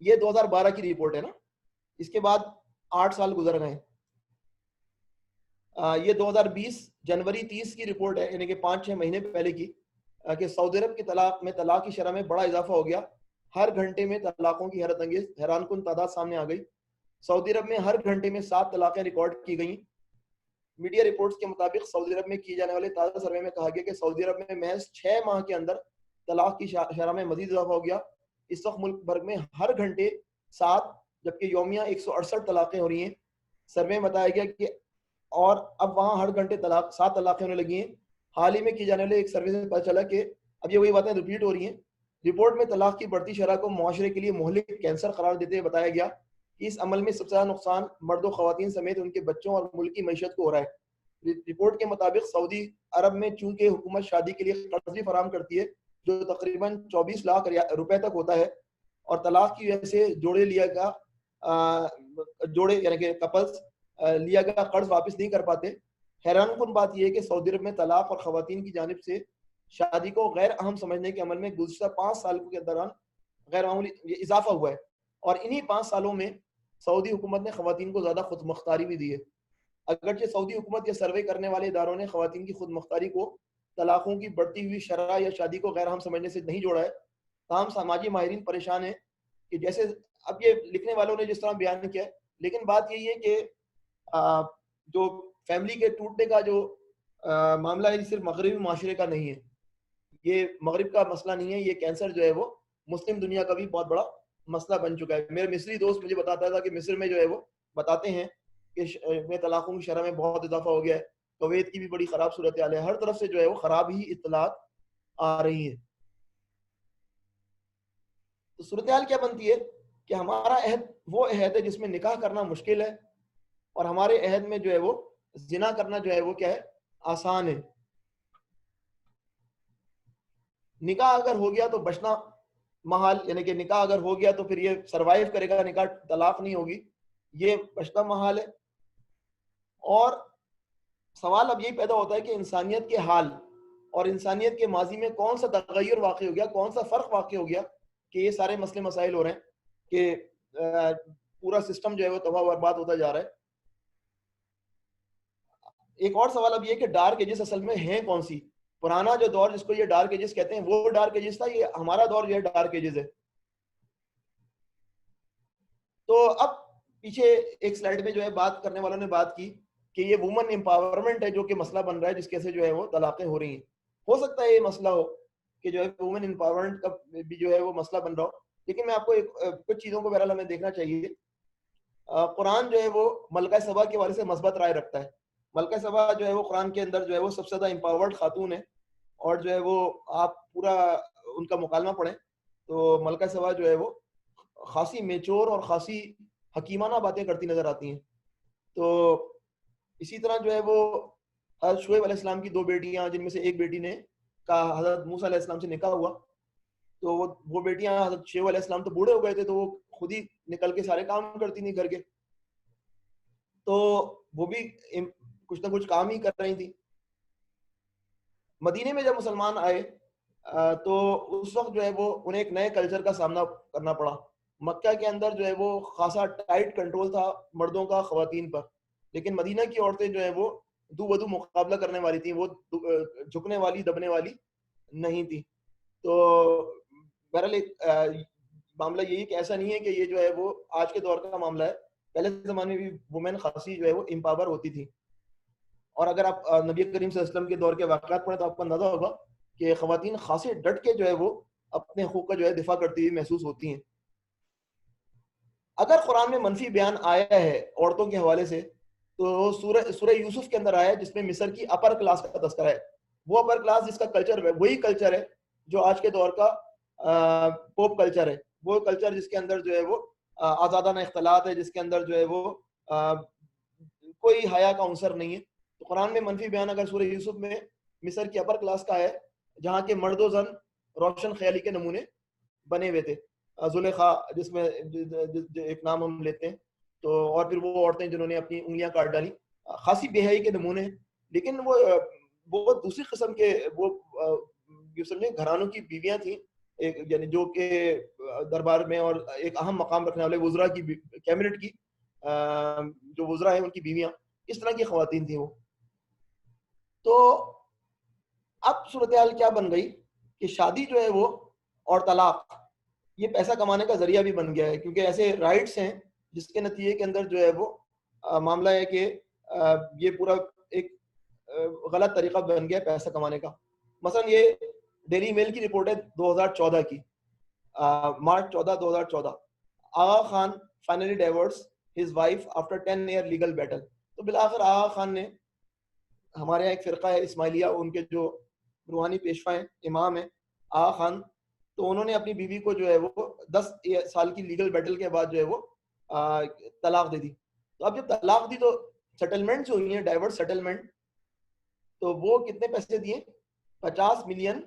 [SPEAKER 1] یہ 2012 کی رپورٹ ہے نا, اس کے بعد 8 سال گزر گئے. یہ 2020 جنوری 30 کی رپورٹ ہے, یعنی کہ 5-6 مہینے پہلے کی, کہ سعودی عرب کی طلاق کی شرح میں بڑا اضافہ ہو گیا. ہر گھنٹے میں طلاقوں کی حیرت انگیز حیران کن تعداد سامنے آ گئی. سعودی عرب میں ہر گھنٹے میں 7 طلاقیں ریکارڈ کی گئیں. میڈیا رپورٹس کے مطابق سعودی عرب میں کیے جانے والے تازہ سروے میں کہا گیا کہ سعودی عرب میں محض 6 ماہ کے اندر طلاق کی شرح میں مزید اضافہ ہو گیا. اس وقت ملک بھر میں ہر گھنٹے 7 جبکہ یومیہ 168 طلاقیں ہو رہی ہیں. سروے میں بتایا گیا کہ اور اب وہاں ہر گھنٹے 7 طلاقیں ہونے لگی ہیں. حال ہی میں کی جانے والے ایک سروے سے پتہ چلا کہ اب یہ وہی باتیں ریپیٹ ہو رہی ہیں. رپورٹ میں طلاق کی بڑھتی شرح کو معاشرے کے لیے مہلک کینسر قرار دیتے ہوئے بتایا گیا کہ اس عمل میں سب سے زیادہ نقصان مرد و خواتین سمیت ان کے بچوں اور ملک کی معیشت کو ہو رہا ہے. رپورٹ کے مطابق سعودی عرب میں چونکہ حکومت شادی کے لیے قرض بھی فراہم کرتی ہے جو تقریباً 24 لاکھ روپے تک ہوتا ہے, اور طلاق کی وجہ سے جوڑے یعنی کہ کپلز لیا گیا قرض واپس نہیں کر پاتے. حیران کن بات یہ ہے کہ سعودی عرب میں طلاق اور خواتین کی جانب سے شادی کو غیر اہم سمجھنے کے عمل میں گزشتہ 5 سال کے دوران غیر معمولی اضافہ ہوا ہے, اور انہی 5 سالوں میں سعودی حکومت نے خواتین کو زیادہ خود مختاری بھی دی ہے. اگرچہ سعودی حکومت یا سروے کرنے والے اداروں نے خواتین کی خود مختاری کو طلاقوں کی بڑھتی ہوئی شرح یا شادی کو غیر اہم سمجھنے سے نہیں جوڑا ہے, تاہم سماجی ماہرین پریشان ہیں کہ جیسے اب یہ لکھنے والوں نے جس طرح بیان کیا ہے, لیکن بات یہی ہے کہ جو فیملی کے ٹوٹنے کا جو معاملہ ہے صرف مغربی معاشرے کا نہیں ہے, یہ مغرب کا مسئلہ نہیں ہے, یہ کینسر جو ہے وہ مسلم دنیا کا بھی بہت بڑا مسئلہ بن چکا ہے. میرے مصری دوست مجھے بتاتا تھا کہ مصر میں جو ہے وہ بتاتے ہیں کہ طلاقوں کی شرح میں بہت اضافہ ہو گیا ہے. کویت کی بھی بڑی خراب صورتحال ہے, ہر طرف سے جو ہے وہ خراب ہی اطلاعات آ رہی ہیں. تو صورتحال کیا بنتی ہے کہ ہمارا عہد وہ عہد ہے جس میں نکاح کرنا مشکل ہے, اور ہمارے عہد میں جو ہے وہ زنا کرنا جو ہے وہ کیا ہے, آسان ہے. نکاح اگر ہو گیا تو بچنا محال, یعنی کہ نکاح اگر ہو گیا تو پھر یہ سروائیو کرے گا, نکاح طلاق نہیں ہوگی, یہ بچنا محال ہے. اور سوال اب یہی پیدا ہوتا ہے کہ انسانیت کے حال اور انسانیت کے ماضی میں کون سا تغیر واقع ہو گیا, کون سا فرق واقع ہو گیا کہ یہ سارے مسئلے مسائل ہو رہے ہیں, کہ پورا سسٹم جو ہے وہ تباہ و برباد ہوتا جا رہا ہے. ایک اور سوال اب یہ کہ ڈارک ایجز اصل میں ہیں کون سی؟ پرانا جو دور جس کو یہ ڈارک ایجز کہتے ہیں وہ ڈارک ایجز تھا, یہ ہمارا دور جو ہے ڈارک ایجز ہے. تو اب پیچھے ایک سلائڈ میں جو ہے بات کرنے والوں نے بات کی کہ یہ وومن امپاورمنٹ ہے جو کہ مسئلہ بن رہا ہے, جس کے سے جو ہے وہ طلاقیں ہو رہی ہیں. ہو سکتا ہے یہ مسئلہ ہو کہ جو ہے وومن امپاورمنٹ کا بھی جو ہے وہ مسئلہ بن رہا ہو. لیکن میں آپ کو کچھ چیزوں کو بہرحال ہمیں دیکھنا چاہیے. قرآن جو ہے وہ ملکہ سبا کے حوالے سے مثبت رائے رکھتا ہے. ملکہ سبا جو ہے وہ قرآن کے اندر جو ہے وہ سب سے زیادہ امپاورڈ خاتون ہے, اور جو ہے وہ آپ پورا ان کا مکالمہ پڑھیں تو ملکہ سبا جو ہے وہ خاصی میچور اور خاصی حکیمانہ باتیں کرتی نظر آتی ہیں. تو اسی طرح جو ہے وہ حضرت شعیب علیہ السلام کی 2 بیٹیاں, جن میں سے ایک بیٹی نے کا حضرت موسیٰ علیہ السلام سے نکاح ہوا, تو وہ بیٹیاں حضرت شعیب علیہ السلام تو بوڑھے ہو گئے تھے, تو وہ خود ہی نکل کے سارے کام کرتی تھیں گھر کے, تو وہ بھی کچھ نہ کچھ کام ہی کر رہی تھی. مدینے میں جب مسلمان آئے تو اس وقت جو ہے وہ انہیں ایک نئے کلچر کا سامنا کرنا پڑا. مکہ کے اندر جو ہے وہ خاصا ٹائٹ کنٹرول تھا مردوں کا خواتین پر, لیکن مدینہ کی عورتیں جو ہے وہ دو بدو مقابلہ کرنے والی تھیں, وہ جھکنے والی دبنے والی نہیں تھی. تو بہرحال معاملہ یہی کہ ایسا نہیں ہے کہ یہ جو ہے وہ آج کے دور کا معاملہ ہے, پہلے زمانے میں بھی وومن خاصی جو ہے وہ امپاور ہوتی تھی. اور اگر آپ نبی کریم صلی اللہ علیہ وسلم کے دور کے واقعات پڑھیں تو آپ کو اندازہ ہوگا کہ خواتین خاصے ڈٹ کے جو ہے وہ اپنے حقوق کا جو ہے دفاع کرتی ہوئی محسوس ہوتی ہیں. اگر قرآن میں منفی بیان آیا ہے عورتوں کے حوالے سے تو سورہ یوسف کے اندر آیا ہے, جس میں مصر کی اپر کلاس کا تذکرہ ہے. وہ اپر کلاس جس کا کلچر ہے وہی کلچر ہے جو آج کے دور کا پوپ کلچر ہے, وہ کلچر جس کے اندر جو ہے وہ آزادانہ اختلاط ہے, جس کے اندر جو ہے وہ کوئی حیا کا عنصر نہیں ہے. تو قرآن میں منفی بیان اگر سورہ یوسف میں مصر کی اپر کلاس کا ہے جہاں کے مرد و زن روشن خیالی کے نمونے بنے ہوئے تھے, زلیخا جس میں ایک نام ہم لیتے ہیں, تو اور پھر وہ عورتیں جنہوں نے اپنی انگلیاں کاٹ ڈالی, خاصی بے حیائی کے نمونے ہیں. لیکن وہ دوسری قسم کے وہ سمجھیں گھرانوں کی بیویاں تھیں, یعنی جو کہ دربار میں اور ایک اہم مقام رکھنے والے وزراء کی کیبنٹ کی جو وزراء ہیں ان کی بیویاں, اس طرح کی خواتین تھیں وہ. تو اب صورتحال کیا بن گئی کہ شادی جو ہے وہ اور طلاق یہ پیسہ کمانے کا ذریعہ بھی بن گیا ہے, کیونکہ ایسے رائٹس ہیں جس کے نتیجے کے اندر جو ہے وہ معاملہ ہے کہ یہ پورا ایک غلط طریقہ بن گیا پیسہ کمانے کا. مثلا یہ ڈیلی میل کی رپورٹ ہے 2014 کی, March 14 2014. Agha Khan finally divorce his wife after 10 year legal battle. تو بالآخر آغا خان نے, ہمارے یہاں ایک فرقہ ہے اسماعیلیہ, ان کے جو روحانی پیشوا ہیں امام ہیں آغا خان, تو انہوں نے اپنی بیوی کو جو ہے وہ 10 سال کی لیگل بیٹل کے بعد جو ہے وہ طلاق دے دی. تو اب جب طلاق دی تو سیٹلمنٹ جو ہوئی ہیں ڈائیورس سیٹلمنٹ, تو وہ کتنے پیسے دیے, 50 ملین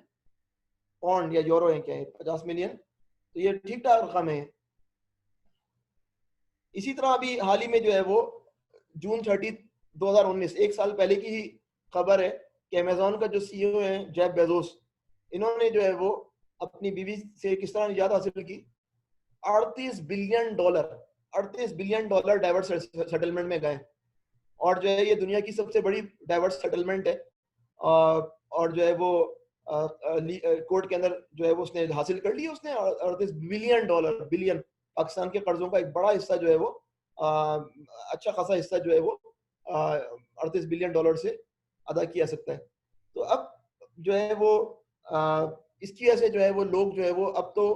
[SPEAKER 1] پاؤنڈ یا یورو ہیں, کیا ہے 50 ملین, تو یہ ٹھیک ٹھاک رقم ہے. اسی طرح ابھی حال ہی میں جو ہے وہ جون 30 2019 ایک سال پہلے کی ہی خبر ہے کہ امیزون کا جو سی او ہے جیف بیزوس, انہوں نے جو ہے وہ اپنی بیوی سے کس طرح نجات حاصل کی, $38 بلین ڈائیورس سیٹلمنٹ میں گئے, اور جو ہے یہ دنیا کی سب سے بڑی ڈائیورس سیٹلمنٹ ہے. اور جو ہے وہ کورٹ کے اندر جو ہے وہ اس نے حاصل کر لی, اس نے $38 بلین پاکستان کے قرضوں کا ایک بڑا حصہ جو ہے وہ اچھا خاصا حصہ جو ہے وہ $38 بلین سے ادا کیا سکتا ہے. تو اب جو ہے وہ اس کی وجہ سے جو ہے وہ لوگ جو ہے وہ اب تو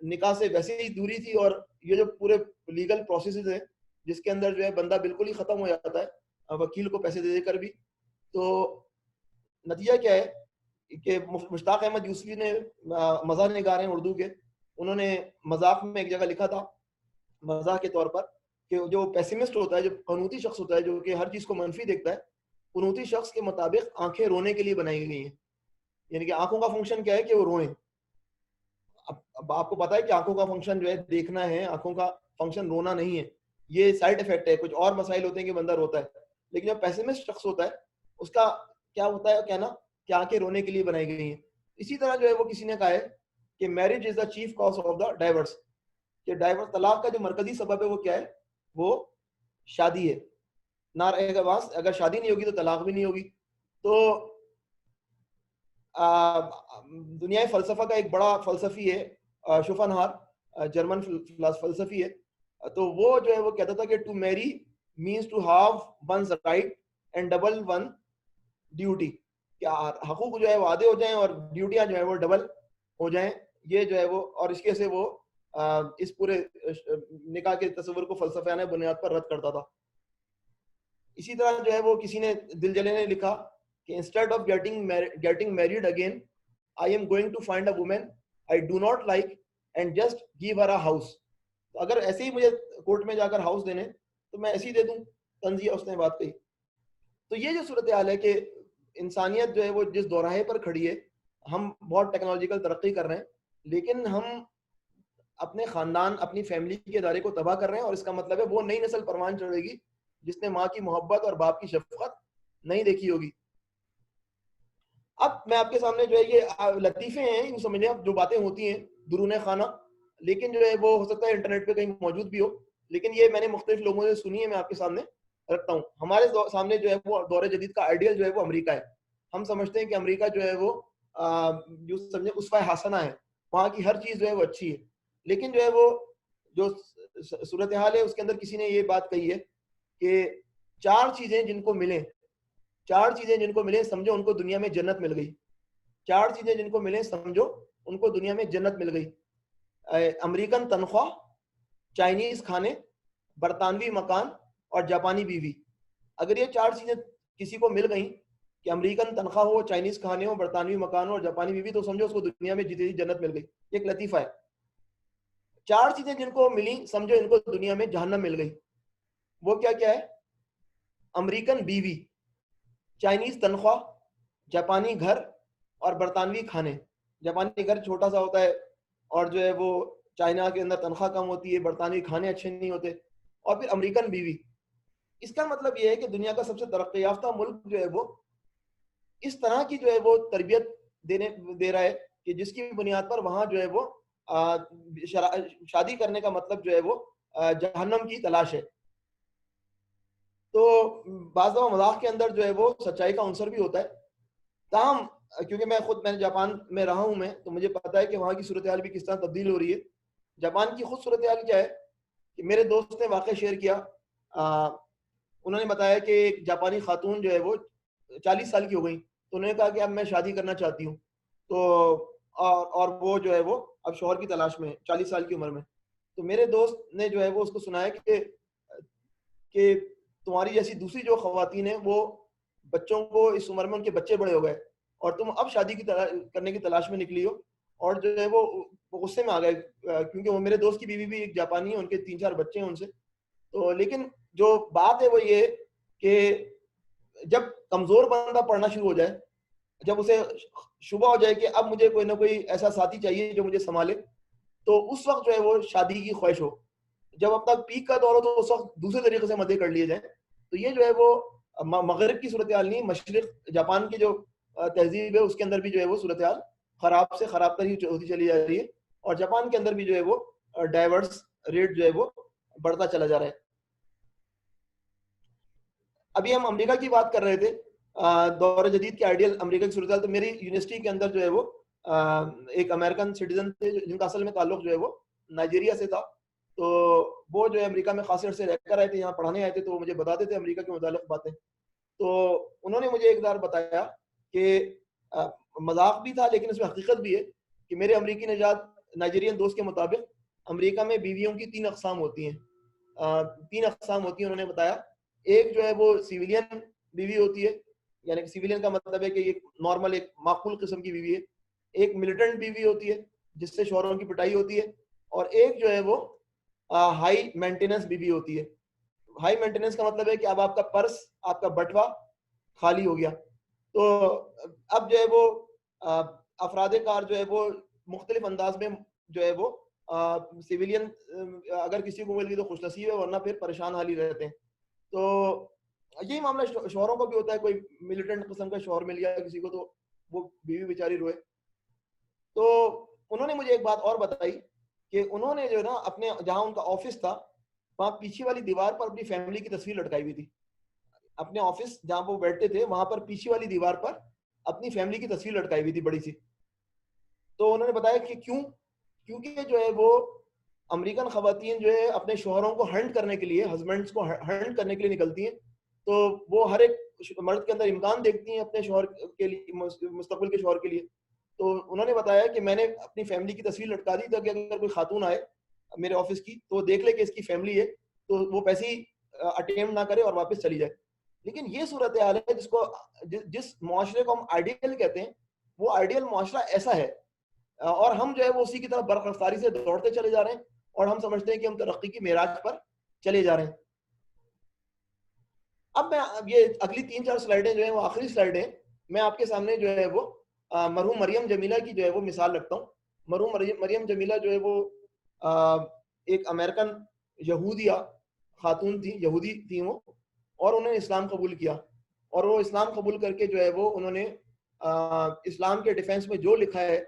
[SPEAKER 1] نکاح سے ویسے ہی دوری تھی, اور یہ جو پورے لیگل پروسیسز ہیں جس کے اندر جو ہے بندہ بالکل ہی ختم ہو جاتا ہے وکیل کو پیسے دے دے کر بھی. تو نتیجہ کیا ہے کہ مشتاق احمد یوسفی نے مزاح نگار ہیں اردو کے, انہوں نے مذاق میں ایک جگہ لکھا تھا مزاح کے طور پر کہ جو پیسمسٹ ہوتا ہے, جو قنوطی شخص ہوتا ہے, جو کہ ہر چیز کو منفی دیکھتا ہے, قنوطی شخص کے مطابق آنکھیں رونے کے لیے بنائی گئی ہیں. یعنی کہ آنکھوں کا فنکشن کیا ہے کہ وہ روئیں. اب آپ کو پتا ہے کہ آنکھوں کا فنکشن جو ہے دیکھنا ہے, آنکھوں کا فنکشن رونا نہیں ہے, یہ سائڈ افیکٹ ہے. کچھ اور مسائل ہوتے ہیں کہ بندہ روتا ہے, لیکن جو پیسمسٹ شخص ہوتا ہے اس کا کیا ہوتا ہے کہنا کہ آنکھیں رونے کے لیے بنائی گئی ہیں. اسی طرح جو ہے وہ کسی نے کہا ہے کہ marriage is the chief cause of the divorce, کہ ڈائیورس طلاق کا جو مرکزی سبب ہے وہ کیا ہے, وہ شادی ہے. اگر شادی نہیں ہوگی تو طلاق بھی نہیں ہوگی. تو دنیا فلسفہ کا ایک بڑا فلسفی ہے شوپنہار, جرمن فلسفی ہے, تو وہ جو ہے وہ کہتا تھا کہ to marry means to halve one's right and double one duty, کہ حقوق جو ہے وہ آدھے ہو جائیں اور ڈیوٹیاں جو ہے وہ ڈبل ہو جائیں. یہ جو ہے وہ, اور اس کے سے وہ اس پورے نکاح کے تصور کو فلسفیانہ بنیاد پر رد کرتا تھا. اسی طرح جو ہے وہ کسی نے, دل جلے نے لکھا کہ instead of getting married again I am going to find a woman I do not like and just give her a house. تو اگر ایسے ہی مجھے کورٹ میں جا کر ہاؤس دینے تو میں ایسے ہی دے دوں. تنزیہ اس نے بات کہی. تو یہ جو صورتحال ہے کہ انسانیت جو ہے وہ جس دوراہے پر کھڑی ہے, ہم بہت ٹیکنالوجیکل ترقی کر رہے ہیں لیکن ہم اپنے خاندان, اپنی فیملی کے ادارے کو تباہ کر رہے ہیں, اور اس کا مطلب ہے وہ نئی نسل پروان چڑھے گی جس نے ماں کی محبت اور باپ کی شفقت نہیں دیکھی ہوگی. اب میں آپ کے سامنے جو ہے یہ لطیفے ہیں, یوں سمجھیں اب جو باتیں ہوتی ہیں درون خانہ, لیکن جو ہے وہ ہو سکتا ہے انٹرنیٹ پہ کہیں موجود بھی ہو, لیکن یہ میں نے مختلف لوگوں سے سنی ہے, میں آپ کے سامنے رکھتا ہوں. ہمارے سامنے جو ہے وہ دور جدید کا آئیڈیل جو ہے وہ امریکہ ہے. ہم سمجھتے ہیں کہ امریکہ جو ہے وہ جو سمجھیں اسوہ حسنہ ہے, وہاں کی ہر چیز جو ہے وہ اچھی ہے. لیکن جو ہے وہ جو صورتحال ہے اس کے اندر کسی نے یہ بات کہی ہے کہ چار چیزیں جن کو ملیں سمجھو ان کو دنیا میں جنت مل گئی. چار چیزیں جن کو ملیں سمجھو ان کو دنیا میں جنت مل گئی. امریکن تنخواہ, چائنیز کھانے, برطانوی مکان اور جاپانی بیوی. اگر یہ چار چیزیں کسی کو مل گئیں کہ امریکن تنخواہ ہو, چائنیز کھانے ہو, برطانوی مکان ہو اور جاپانی بیوی, تو سمجھو اس کو دنیا میں جیتی جنت مل گئی. یہ ایک لطیفہ ہے. چار چیزیں جن کو ملی سمجھو ان کو دنیا میں جہنم مل گئی. وہ کیا کیا ہے؟ امریکن بیوی, چائنیز تنخواہ, جاپانی گھر اور برطانوی کھانے. جاپانی گھر چھوٹا سا ہوتا ہے اور جو ہے وہ چائنا کے اندر تنخواہ کم ہوتی ہے, برطانوی کھانے اچھے نہیں ہوتے, اور پھر امریکن بیوی. اس کا مطلب یہ ہے کہ دنیا کا سب سے ترقی یافتہ ملک جو ہے وہ اس طرح کی جو ہے وہ تربیت دے رہا ہے کہ جس کی بنیاد پر وہاں جو ہے وہ شادی کرنے کا مطلب جو ہے وہ جہنم کی تلاش ہے. تو بعض دفعہ مذاق کے اندر جو ہے وہ سچائی کا عنصر بھی ہوتا ہے. تاہم کیونکہ میں جاپان میں رہا ہوں, میں تو مجھے پتا ہے کہ وہاں کی صورتحال بھی کس طرح تبدیل ہو رہی ہے. جاپان کی خود صورتحال کیا ہے کہ میرے دوست نے واقعہ شیئر کیا. انہوں نے بتایا کہ ایک جاپانی خاتون جو ہے وہ 40 سال کی ہو گئی, تو انہوں نے کہا کہ اب میں شادی کرنا چاہتی ہوں. تو اور وہ جو ہے وہ اب شوہر کی تلاش میں 40 سال کی عمر میں. تو میرے دوست نے جو ہے وہ اس کو سنایا کہ تمہاری جیسی دوسری جو خواتین ہیں وہ بچوں کو اس عمر میں ان کے بچے بڑے ہو گئے اور تم اب شادی کرنے کی تلاش میں نکلی ہو. اور جو ہے وہ غصے میں آ گئے کیونکہ وہ میرے دوست کی بیوی بھی ایک جاپانی ہے, ان کے 3-4 بچے ہیں ان سے. تو لیکن جو بات ہے وہ یہ کہ جب کمزور بندہ پڑھنا شروع ہو جائے, جب اسے شبہ ہو جائے کہ اب مجھے کوئی نہ کوئی ایسا ساتھی چاہیے جو مجھے سنبھالے, تو اس وقت جو ہے وہ شادی کی خواہش ہو. جب اب تک پیک کا دور ہو تو اس وقت دوسرے طریقے سے مدعے کر لیے جائیں. تو یہ جو ہے وہ مغرب کی صورتحال نہیں, مشرق جاپان کی جو تہذیب ہے اس کے اندر بھی جو ہے وہ صورتحال خراب سے خراب تر ہی ہوتی چلی جا رہی ہے, اور جاپان کے اندر بھی جو ہے وہ ڈائیورس ریٹ جو ہے وہ بڑھتا چلا جا رہا ہے. ابھی ہم امریکہ کی بات کر رہے تھے, دور جدید کے آئیڈیل امریکہ کی صورتحال. تو میری یونیورسٹی کے اندر جو ہے وہ ایک امریکن سٹیزن تھے جن کا اصل میں تعلق جو ہے وہ نائجیریا سے تھا. تو وہ جو ہے امریکہ میں خاصی عرصے رہ کر آئے تھے, یہاں پڑھانے آئے تھے, تو وہ مجھے بتاتے تھے امریکہ کے متعلق باتیں. تو انہوں نے مجھے ایک بار بتایا کہ مذاق بھی تھا لیکن اس میں حقیقت بھی ہے کہ میرے امریکی نژاد نائجیرین دوست کے مطابق امریکہ میں بیویوں کی 3 اقسام ہوتی ہیں. 3 اقسام ہوتی ہیں انہوں نے بتایا. ایک جو ہے وہ سیویلین بیوی ہوتی ہے, یعنی کہ سیویلین کا مطلب ہے کہ یہ نارمل ایک معقول قسم کی بیوی ہے. ایک ملیٹنٹ بیوی ہوتی ہے جس سے شوہروں کی پٹائی ہوتی ہے, اور ایک جو ہے وہ ہائی مینٹیننس بیوی ہوتی ہے. ہائی مینٹیننس کا مطلب ہے کہ اب آپ کا پرس, آپ کا بٹوا خالی ہو گیا. تو اب جو ہے وہ افراد کار جو ہے وہ مختلف انداز میں جو ہے وہ سیویلین اگر کسی کو مل گئی تو خوش نصیب ہے, ورنہ پھر پریشان حال ہی رہتے ہیں. تو یہی معاملہ شوہروں کو بھی ہوتا ہے, کوئی ملیٹنٹ قسم کا شوہر مل گیا کسی کو تو وہ بیوی بیچاری روئے. تو انہوں نے مجھے ایک بات اور بتائی کہ انہوں نے جو ہے نا اپنے جہاں ان کا آفس تھا وہاں پیچھے والی دیوار پر اپنی فیملی کی تصویر لٹکائی ہوئی تھی. اپنے آفس جہاں وہ بیٹھتے تھے وہاں پر پیچھے والی دیوار پر اپنی فیملی کی تصویر لٹکائی ہوئی تھی بڑی سی. تو انہوں نے بتایا کہ کیونکہ جو ہے وہ امریکن خواتین جو ہے اپنے شوہروں کو ہنٹ کرنے کے لیے, ہسبینڈس کو ہنٹ کرنے کے لیے نکلتی ہیں, تو وہ ہر ایک مرد کے اندر امکان دیکھتی ہیں اپنے شوہر کے لیے, مستقبل کے شوہر کے لیے. تو انہوں نے بتایا کہ میں نے اپنی فیملی کی تصویر لٹکا دی تاکہ اگر کوئی خاتون آئے میرے آفس کی تو وہ دیکھ لے کہ اس کی فیملی ہے, تو وہ پیسے ہی اٹیمپٹ نہ کرے اور واپس چلی جائے. لیکن یہ صورتحال ہے جس معاشرے کو ہم آئیڈیل کہتے ہیں, وہ آئیڈیل معاشرہ ایسا ہے, اور ہم جو ہے وہ اسی کی طرف برق رفتاری سے دوڑتے چلے جا رہے ہیں, اور ہم سمجھتے ہیں کہ ہم ترقی کی معراج پر چلے جا رہے ہیں. اب میں یہ اگلی 3-4 سلائڈیں جو ہیں وہ آخری سلائڈ ہیں, میں آپ کے سامنے جو ہے وہ مرحوم مریم جمیلہ کی جو ہے وہ مثال رکھتا ہوں. مرحوم مریم جمیلہ جو ہے وہ ایک امریکن یہودیہ خاتون تھی, یہودی تھی وہ, اور انہوں نے اسلام قبول کیا, اور وہ اسلام قبول کر کے جو ہے وہ انہوں نے اسلام کے ڈیفینس میں جو لکھا ہے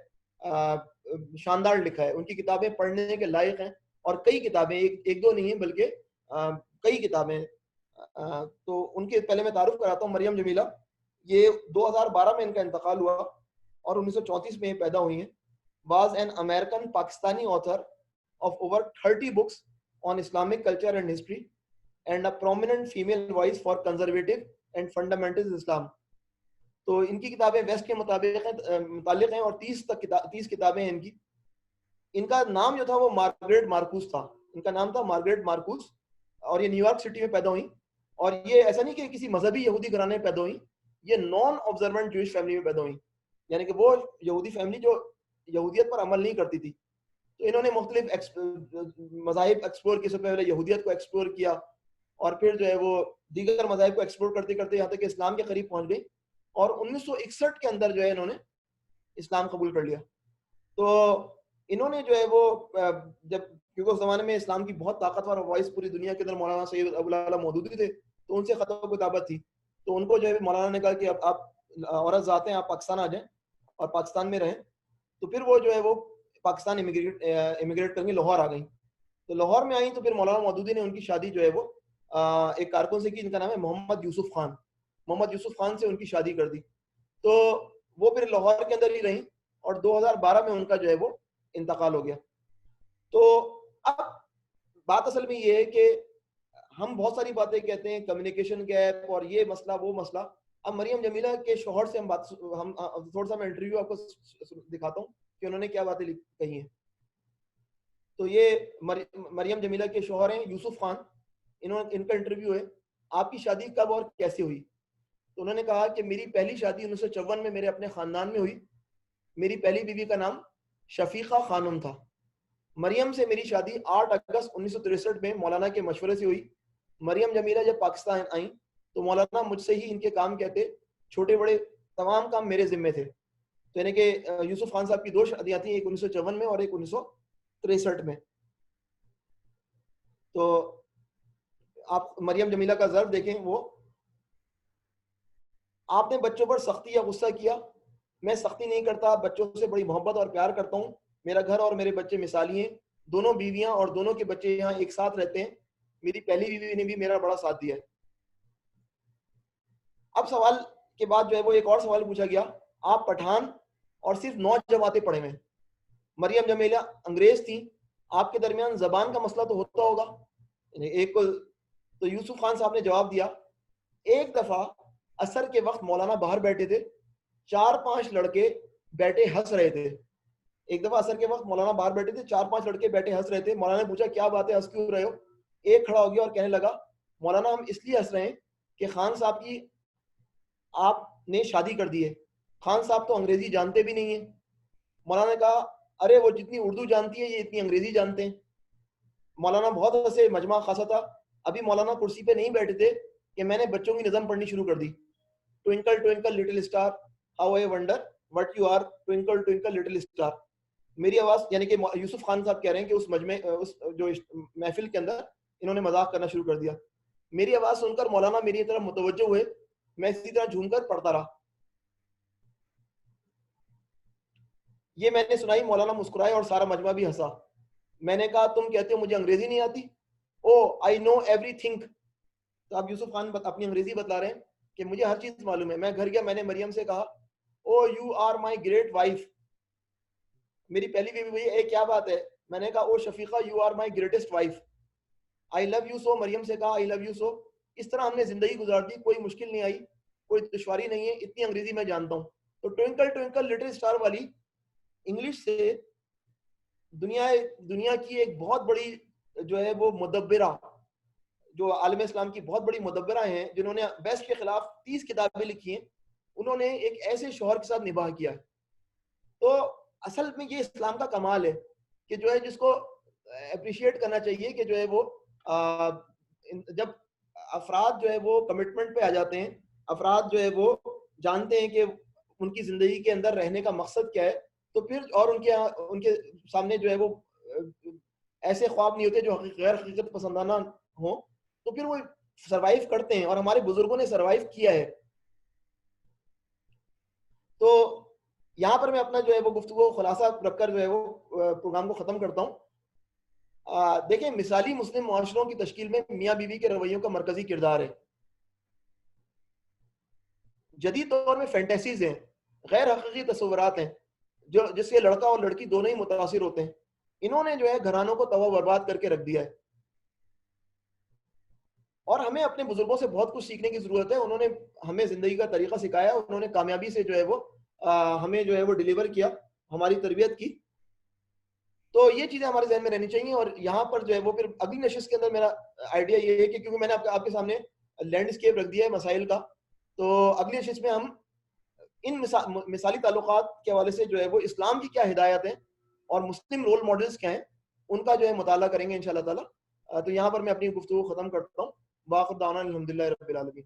[SPEAKER 1] شاندار لکھا ہے. ان کی کتابیں پڑھنے کے لائق ہیں, اور کئی کتابیں, ایک دو نہیں ہیں بلکہ کئی کتابیں. تو ان کے پہلے میں تعارف کراتا ہوں. مریم جمیلہ یہ 2012 میں ان کا انتقال ہوا, اور 1934 میں یہ پیدا ہوئی ہیں. Was an American Pakistani author of over 30 books on Islamic culture and history, and a prominent female voice for conservative and fundamentalist Islam. تو ان کی کتابیں ویسٹ کے متعلق ہیں, اور 30 کتابیں ہیں ان کی. ان کا نام جو تھا وہ مارگریٹ مارکوس تھا, ان کا نام تھا مارگریٹ مارکوس, اور یہ نیو یارک سٹی میں پیدا ہوئی. اور یہ ایسا نہیں کہ کسی مذہبی یہودی گھرانے میں پیدا ہوئی, یہ نان آبزرونٹ جوئش فیملی میں پیدا ہوئی, یعنی کہ وہ یہودی فیملی جو یہودیت پر عمل نہیں کرتی تھی. تو انہوں نے مختلف مذاہب ایکسپلور کیے. سب سے پہلے یہودیت کو ایکسپلور کیا, اور پھر جو ہے وہ دیگر مذاہب کو ایکسپلور کرتے کرتے یہاں تک کہ اسلام کے قریب پہنچ گئی, اور 1961 کے اندر جو ہے انہوں نے اسلام قبول کر لیا. تو انہوں نے جو ہے وہ جب, کیونکہ اس زمانے میں اسلام کی بہت طاقتور وائس پوری دنیا کے اندر مولانا سید ابو العلا مودودی تھے, تو ان سے خط و کتابت تھی. تو ان کو جو ہے مولانا نے کہا کہ اب آپ عورت ذات ہیں, آپ پاکستان آ جائیں اور پاکستان میں رہیں. تو پھر وہ جو ہے وہ پاکستان امیگریٹ کر کے لاہور آ گئیں. تو لاہور میں آئیں تو پھر مولانا مودودی نے ان کی شادی جو ہے وہ ایک کارکن سے کی, جن کا نام ہے محمد یوسف خان. محمد یوسف خان سے ان کی شادی کر دی. تو وہ پھر لاہور کے اندر ہی رہیں, اور 2012 میں ان کا جو ہے وہ انتقال ہو گیا. تو اب بات اصل میں یہ ہے کہ ہم بہت ساری باتیں کہتے ہیں, کمیونیکیشن گیپ اور یہ مسئلہ وہ مسئلہ. اب مریم جمیلہ کے شوہر سے ہم تھوڑا سا میں انٹرویو آپ کو دکھاتا ہوں کہ انہوں نے کیا باتیں کہی ہیں. تو یہ مریم جمیلہ کے شوہر ہیں یوسف خان, ان کا انٹرویو ہے. آپ کی شادی کب اور کیسے ہوئی؟ تو انہوں نے کہا کہ میری پہلی شادی 1954 میں میرے اپنے خاندان میں ہوئی. میری پہلی بیوی کا نام شفیقہ خانم تھا. مریم سے میری شادی 8 اگست 1963 میں مولانا کے مشورے سے ہوئی. مریم جمیلہ جب پاکستان آئیں تو مولانا مجھ سے ہی ان کے کام کہتے, چھوٹے بڑے تمام کام میرے ذمے تھے. تو یعنی کہ یوسف خان صاحب کی 2 شادیاں تھیں, ایک 1954 میں اور ایک 1963 میں. تو آپ مریم جمیلہ کا ضرب دیکھیں, وہ آپ نے بچوں پر سختی یا غصہ کیا؟ میں سختی نہیں کرتا, بچوں سے بڑی محبت اور پیار کرتا ہوں. میرا گھر اور میرے بچے مثالی ہیں. دونوں بیویاں اور دونوں کے بچے یہاں ایک ساتھ رہتے ہیں. میری پہلی بیوی نے بھی میرا بڑا ساتھ دیا ہے. اب سوال کے بعد جو ہے وہ ایک اور سوال پوچھا گیا, آپ پٹھان اور صرف 9 جماعتیں پڑھے ہوئے ہیں. مریم جمیلہ انگریز تھیں, آپ کے درمیان زبان کا مسئلہ تو ہوتا ہوگا. ایک تو یوسف خان صاحب نے جواب دیا, ایک دفعہ عصر کے وقت مولانا باہر بیٹھے تھے, 4-5 لڑکے بیٹھے ہنس رہے تھے. ایک دفعہ عصر کے وقت مولانا باہر بیٹھے تھے, 4-5 لڑکے بیٹھے ہنس رہے تھے. مولانا نے پوچھا کیا بات ہے, ہنس کیوں رہے ہو؟ ایک کھڑا ہو گیا اور کہنے لگا, مولانا ہم اس لیے ہنس رہے ہیں کہ خان صاحب کی آپ نے شادی کر دی ہے. خان صاحب تو انگریزی جانتے بھی نہیں ہیں. مولانا نے کہا, ارے وہ جتنی اردو جانتی ہے یہ اتنی انگریزی جانتے ہیں. مولانا بہت ہنسے, مجمع خاصا تھا. ابھی مولانا کرسی پہ نہیں بیٹھے تھے کہ میں نے بچوں کی نظم پڑھنی شروع کر دی. Twinkle twinkle little star how I wonder what you are, twinkle twinkle little star. میری آواز, یعنی کہ یوسف خان صاحب کہہ رہے ہیں کہ اس مجمع اس جو محفل کے اندر انہوں نے مذاق کرنا شروع کر دیا. میری آواز سن کر مولانا میری طرف متوجہ ہوئے, میں اسی طرح جھوم کر پڑھتا رہا. یہ میں نے سنائی, مولانا مسکرائے اور سارا مجمع بھی ہنسا. میں نے کہا تم کہتے ہو مجھے انگریزی نہیں آتی؟ او آئی نو ایوری تھنگ. تو اب یوسف خان اپنی انگریزی بتلا رہے ہیں کہ مجھے ہر چیز معلوم ہے. میں گھر گیا, میں نے مریم سے کہا, oh you are my great wife. میری پہلی بیوی ہوئی, اے کیا بات ہے؟ میں نے کہا, oh Shafiqa you are my greatest wife. I love you so. Maryam سے کہا, آئی لو یو سو. اس طرح ہم نے زندگی گزار دی, کوئی مشکل نہیں آئی. کوئی دشواری نہیں ہے, اتنی انگریزی میں جانتا ہوں. تو ٹوئنکل ٹوئنکل لٹل اسٹار والی انگلش سے دنیا کی ایک بہت بڑی جو ہے وہ مدبرہ, جو عالم اسلام کی بہت بڑی مدبرہ ہیں, جنہوں نے ویسٹ کے خلاف 30 کتابیں لکھی ہیں, انہوں نے ایک ایسے شوہر کے ساتھ نباہ کیا ہے. تو اصل میں یہ اسلام کا کمال ہے کہ جو ہے جس کو اپریشیٹ کرنا چاہیے کہ جو ہے وہ جب افراد جو ہے وہ کمٹمنٹ پہ آ جاتے ہیں, افراد جو ہے وہ جانتے ہیں کہ ان کی زندگی کے اندر رہنے کا مقصد کیا ہے, تو پھر اور ان کے سامنے جو ہے وہ ایسے خواب نہیں ہوتے جو غیر حقیقت پسندانہ ہوں, تو پھر وہ سروائیو کرتے ہیں, اور ہمارے بزرگوں نے سروائیو کیا ہے. تو یہاں پر میں اپنا جو ہے وہ گفتگو خلاصہ رکھ کر جو ہے وہ پروگرام کو ختم کرتا ہوں. دیکھیں, مثالی مسلم معاشروں کی تشکیل میں میاں بیوی کے رویوں کا مرکزی کردار ہے. جدید دور میں فینٹیسیز ہیں, غیر حقیقی تصورات ہیں, جس سے لڑکا اور لڑکی دونوں ہی متاثر ہوتے ہیں. انہوں نے جو ہے گھرانوں کو تباہ برباد کر کے رکھ دیا ہے, اور ہمیں اپنے بزرگوں سے بہت کچھ سیکھنے کی ضرورت ہے. انہوں نے ہمیں زندگی کا طریقہ سکھایا, انہوں نے کامیابی سے جو ہے وہ ہمیں جو ہے وہ ڈیلیور کیا, ہماری تربیت کی. تو یہ چیزیں ہمارے ذہن میں رہنی چاہیے. اور یہاں پر جو ہے وہ پھر اگلی نشست کے اندر میرا آئیڈیا یہ ہے کہ کیونکہ میں نے آپ کے سامنے لینڈسکیپ رکھ دیا ہے مسائل کا, تو اگلی نشست میں ہم ان مثالی تعلقات کے حوالے سے جو ہے وہ اسلام کی کیا ہدایت ہیں اور مسلم رول ماڈلز کیا ہیں, ان کا جو ہے مطالعہ کریں گے انشاءاللہ تعالی. تو یہاں پر میں اپنی گفتگو ختم کرتا ہوں. واخر دعوانا الحمدللہ رب العالمین.